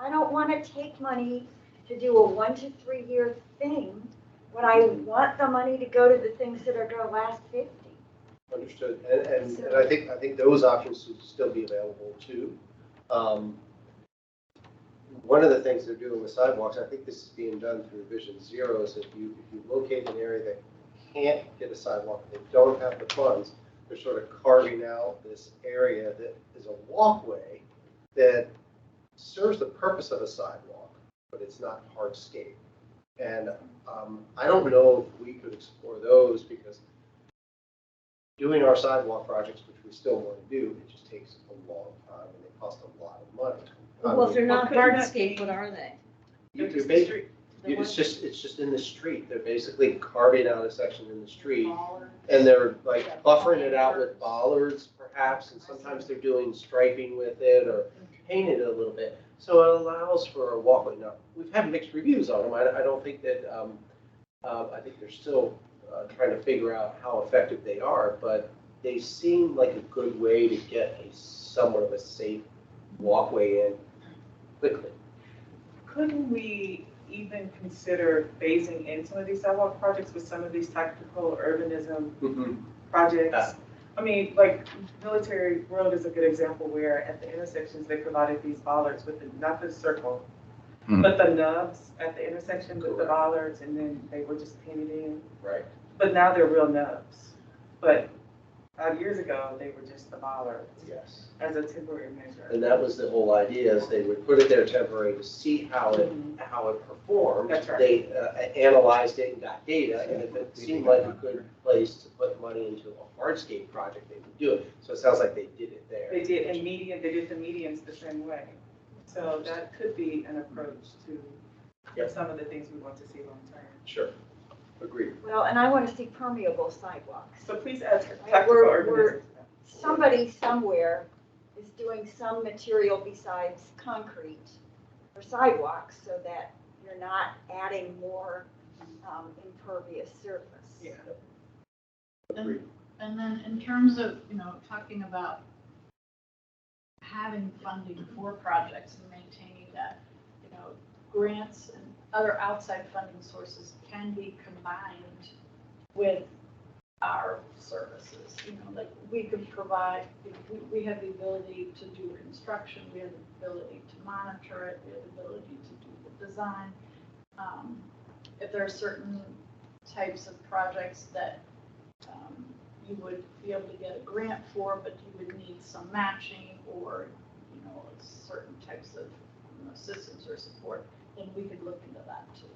I don't want to take money to do a 1 to 3 year thing when I want the money to go to the things that are going to last 50. Understood. And I think those options should still be available too. One of the things they're doing with sidewalks, I think this is being done through Vision Zero, is if you locate an area that can't get a sidewalk, they don't have the funds, they're sort of carving out this area that is a walkway that serves the purpose of a sidewalk, but it's not hardscape. And I don't know if we could explore those, because doing our sidewalk projects, which we still want to do, it just takes a long time and they cost a lot of money. Well, if they're not hardscape, what are they? It's just in the street. They're basically carving out a section in the street, and they're like buffering it out with bollards, perhaps, and sometimes they're doing striping with it or painting it a little bit. So it allows for a walkway. Now, we've had mixed reviews on them. I don't think that. I think they're still trying to figure out how effective they are, but they seem like a good way to get a somewhat of a safe walkway in quickly. Couldn't we even consider phasing in some of these sidewalk projects with some of these tactical urbanism projects? I mean, like Military Road is a good example where at the intersections, they provided these bollards with not the circle, but the nubs at the intersection with the bollards, and then they were just painted in. Right. But now they're real nubs. But 5 years ago, they were just the bollards. Yes. As a temporary measure. And that was the whole idea, is they would put it there temporary to see how it performed. That's right. They analyzed it and got data, and if it seemed like a good place to put money into a hardscape project, they would do it. So it sounds like they did it there. They did, and they did the medians the same way. So that could be an approach to some of the things we want to see long term. Sure. Agreed. Well, and I want to see permeable sidewalks. So please add Right? tactical urbanism. Somebody somewhere is doing some material besides concrete for sidewalks so that you're not adding more impervious surface. Yeah. And then in terms of, talking about having funding for projects and maintaining that, grants and other outside funding sources can be combined with our services. Like we could provide, we have the ability to do construction, we have the ability to monitor it, we have the ability to do the design. If there are certain types of projects that you would be able to get a grant for, but you would need some matching or, certain types of assistance or support, then we could look into that too.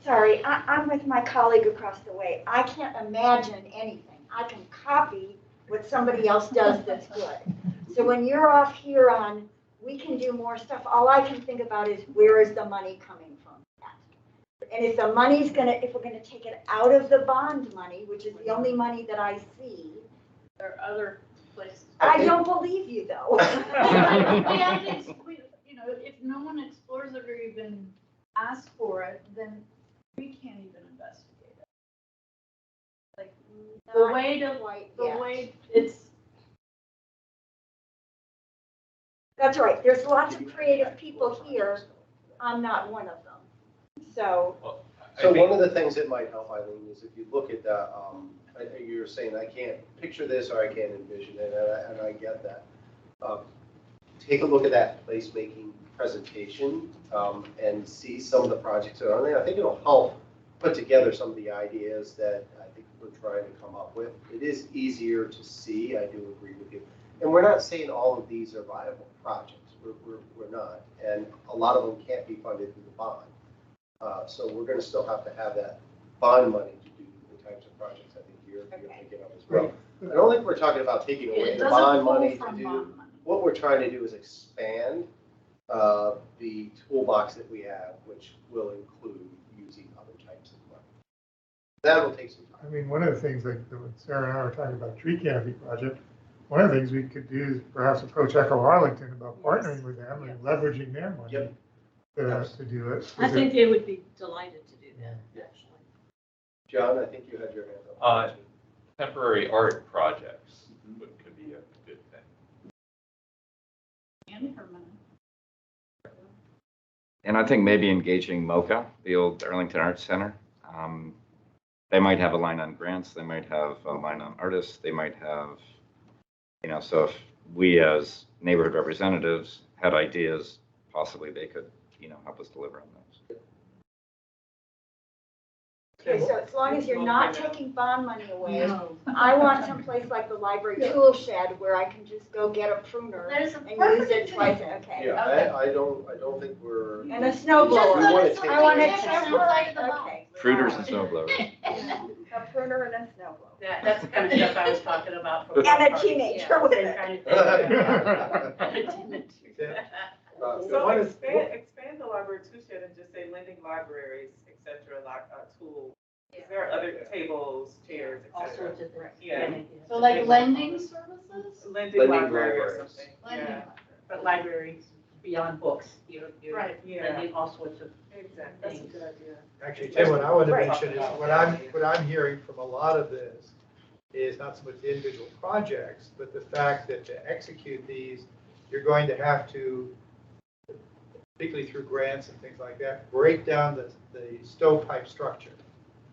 sorry, I'm with my colleague across the way. I can't imagine anything. I can copy what somebody else does that's good. So when you're off here on, we can do more stuff, all I can think about is where is the money coming from? And if the money's if we're gonna take it out of the bond money, which is the only money that I see, There are other places. I don't believe you though. If no one explores it or even asks for it, then we can't even investigate it. Like, the way it's. That's right, there's lots of creative people here, I'm not one of them, so. So one of the things that might help, Eileen, is if you look at the, you're saying, I can't picture this or I can't envision it, and I get that. Take a look at that placemaking presentation and see some of the projects that are on there. I think it'll help put together some of the ideas that I think we're trying to come up with. It is easier to see, I do agree with you. And we're not saying all of these are viable projects. We're not. And a lot of them can't be funded through the bond. So we're going to still have to have that bond money to do the types of projects I think you're thinking of as well. I don't think we're talking about taking away the bond money to do. What we're trying to do is expand the toolbox that we have, which will include using other types of money. That will take some time. I mean, one of the things like when Sarah and I were talking about tree canopy project, one of the things we could do is perhaps approach Echo Arlington about partnering with them and leveraging their money to do it. I think they would be delighted to do that, actually. John, I think you had your hand up. Temporary art projects could be a good thing. And permanent. And I think maybe engaging MoCA, the old Arlington Arts Center. They might have a line on grants. They might have a line on artists. They might have, so if we as neighborhood representatives had ideas, possibly they could, help us deliver on those. Okay, so as long as you're not taking bond money away, I want someplace like the library tool shed where I can just go get a pruner and use it twice, okay. Yeah, I don't think we're. And a snow blower. I want a temporary, okay. Pruners and snow blowers. A pruner and a snow blower. That's the kind of stuff I was talking about. For And a teenager with it. So expand the library tool shed and just say lending libraries, et cetera, like tools. There are other tables, chairs, et All cetera. sorts of things. Yeah. So like lending services? Lending library or something. Lending Yeah. But libraries beyond books, you're Right. lending all sorts of Exactly. That's a things. good idea. Actually, Tim, what I want to mention is what I'm hearing from a lot of this is not so much the individual projects, but the fact that to execute these, you're going to have to, particularly through grants and things like that, break down the stovepipe structure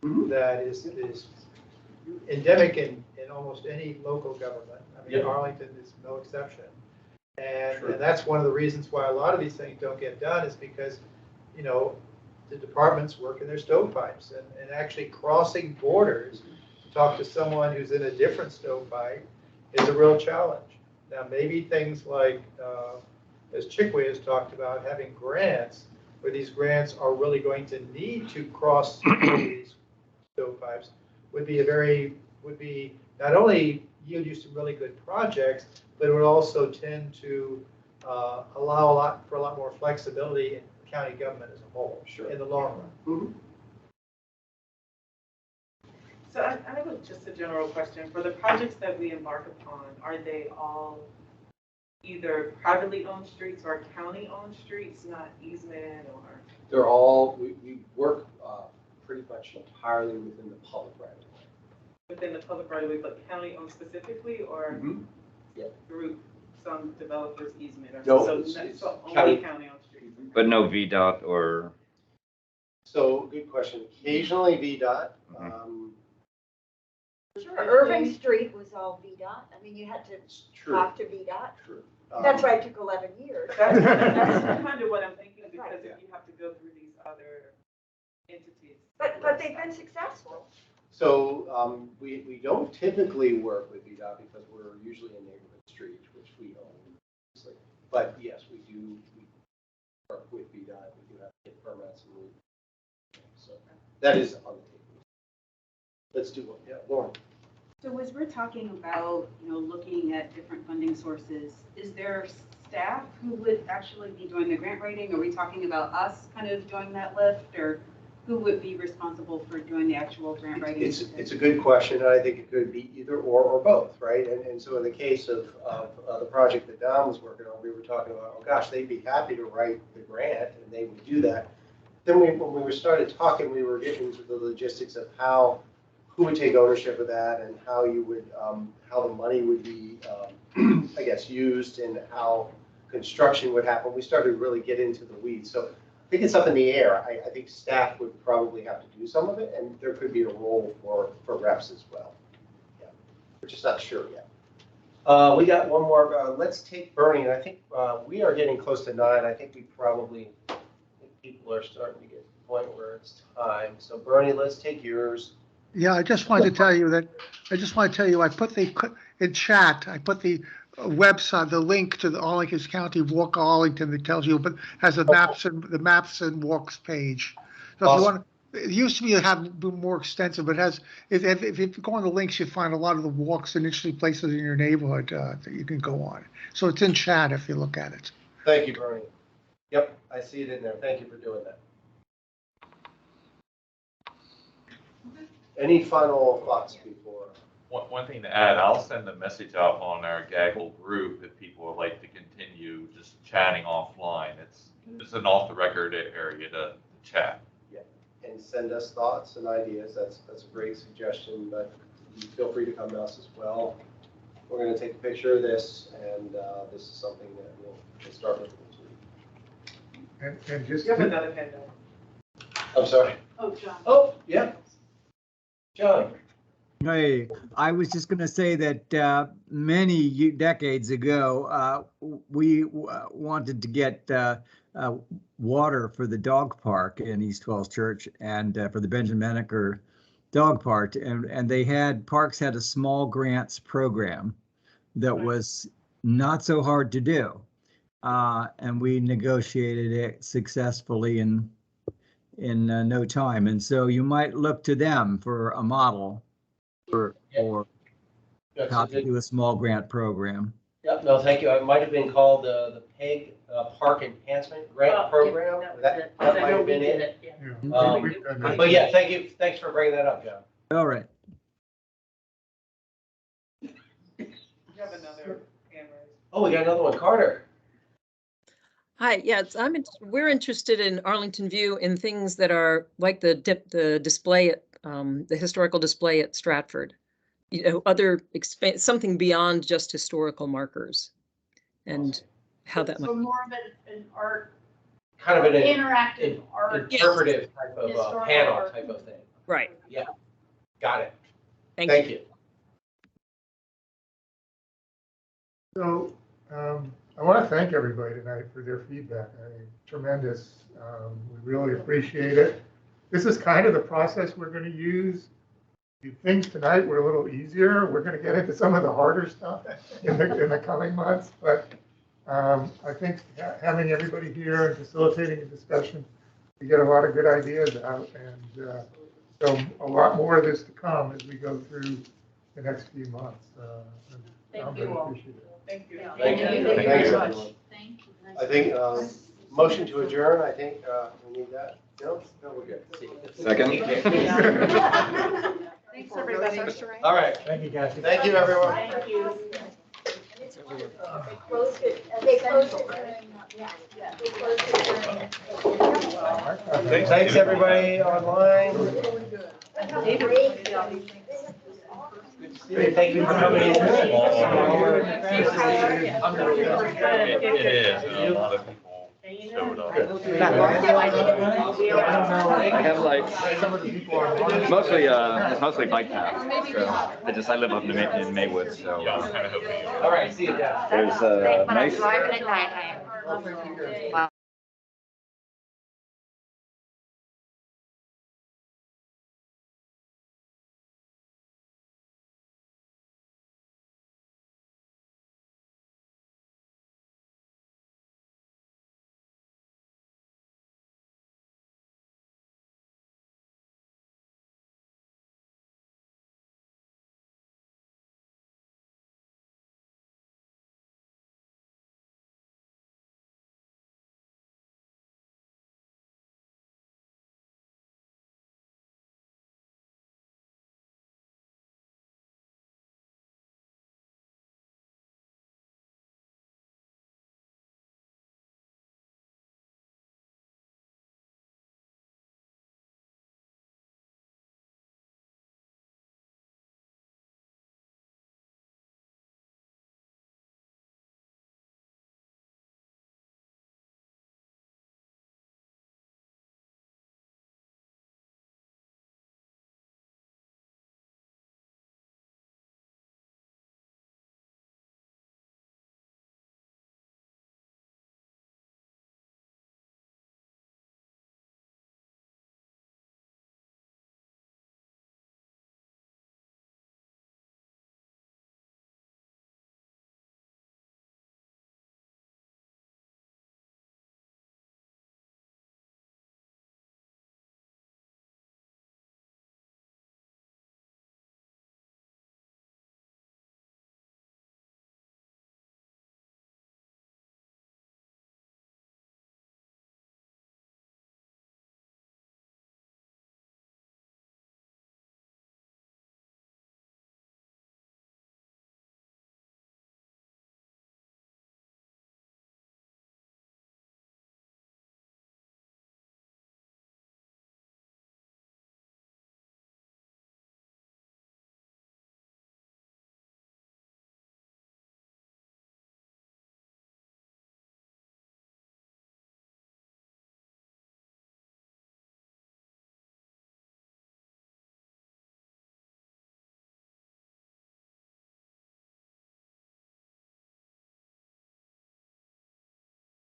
that is endemic in almost any local government. I mean, Arlington is no exception. And that's one of the reasons why a lot of these things don't get done is because, the departments work in their stovepipes and actually crossing borders to talk to someone who's in a different stovepipe is a real challenge. Now, maybe things like, as Chickway has talked about, having grants, where these grants are really going to need to cross these stovepipes, would be not only yield you some really good projects, but it would also tend to allow for a lot more flexibility in county government as a whole, in the long run. So I have just a general question. For the projects that we embark upon, are they all either privately owned streets or county-owned streets, not easement or? They're all, we work pretty much entirely within the public right of way. Within the public right of way, but county-owned specifically, or through some developer's easement? Or No, so only county-owned streets. But no VDOT or. So, good question. Occasionally VDOT. Sure, Irving Street was all VDOT. I mean, you had to talk to VDOT. True. That's why it took 11 years. That's kind of what I'm thinking, because if you have to go through these other entities. But they've been successful. So we don't typically work with VDOT because we're usually in neighborhood streets, which we own. But yes, we work with VDOT. We do have to get permits and so. that is on the table. Let's do one, yeah, Lauren. So as we're talking about, looking at different funding sources, is there staff who would actually be doing the grant writing? Are we talking about us kind of doing that lift, or who would be responsible for doing the actual grant writing? It's a good question, and I think it could be either or both, right? And so in the case of the project that Don was working on, we were talking about, oh gosh, they'd be happy to write the grant, and they would do that. Then when we started talking, we were getting into the logistics of who would take ownership of that, and how you would, how the money would be, I guess, used, and how construction would happen. We started to really get into the weeds. So I think it's up in the air. I think staff would probably have to do some of it, and there could be a role for reps as well. Yeah, we're just not sure yet. We got one more. Let's take Bernie. And I think we are getting close to 9. I think people are starting to get to the point where it's time. So Bernie, let's take yours. Yeah, I just wanted to tell you, I put in chat, I put the website, the link to the Arlington County Walk Arlington that tells you, but has the maps and walks page. So Awesome. if you want, it used to be more extensive, but if you go on the links, you find a lot of the walks and interesting places in your neighborhood that you can go on. So it's in chat if you look at it. Thank you, Bernie. Yep, I see it in there. Thank you for doing that. Any final thoughts before? One thing to add, I'll send a message out on our Gaggle group if people would like to continue just chatting offline. It's an off-the-record area to chat. Yeah, and send us thoughts and ideas. That's a great suggestion, but feel free to come to us as well. We're going to take a picture of this, and this is something that we'll start looking into. And just You have another handout. I'm sorry. Oh, John. Oh, yeah. John. Hey, I was just going to say that many decades ago, we wanted to get water for the dog park in East Wells Church and for the Benjamin Menneker dog park. And Parks had a small grants program that was not so hard to do. And we negotiated it successfully in no time. And so you might look to them for a model for how to do a small grant program. Yep, no, thank you. It might have been called the PEG Park Enhancement Grant Program. That might have been it. Yeah. But yeah, thank you. Thanks for bringing that up, John. All right. You have another hand raised. Oh, we got another one. Carter. Hi, yeah, we're interested in Arlington View in things that are like the display at the historical display at Stratford. Something beyond just historical markers, and how that So more of an art, kind of an interactive art. interpretive type of panel art. type of thing. Right. Yeah, got it. Thank you. So I want to thank everybody tonight for their feedback. Tremendous. We really appreciate it. This is kind of the process we're going to use. The things tonight were a little easier. We're going to get into some of the harder stuff in the coming months. But I think having everybody here and facilitating a discussion, we get a lot of good ideas out. And so a lot more of this to come as we go through the next few months. Thank you all. Thank you. Thank you. Thanks, everyone. I think motion to adjourn. I think we need that. No, we're good. Second. Thanks, everybody. All right. Thank you, guys. Thank you, everyone. Thank you. They closed it during, yeah, they closed it during. Thanks, everybody online. Thank you for coming in. It is, and a lot of people showed up. I have like mostly it's mostly bike paths. So I live up in Maywood, so Yeah, I was kind of hoping. All right, see you guys. there's a nice Driving at night,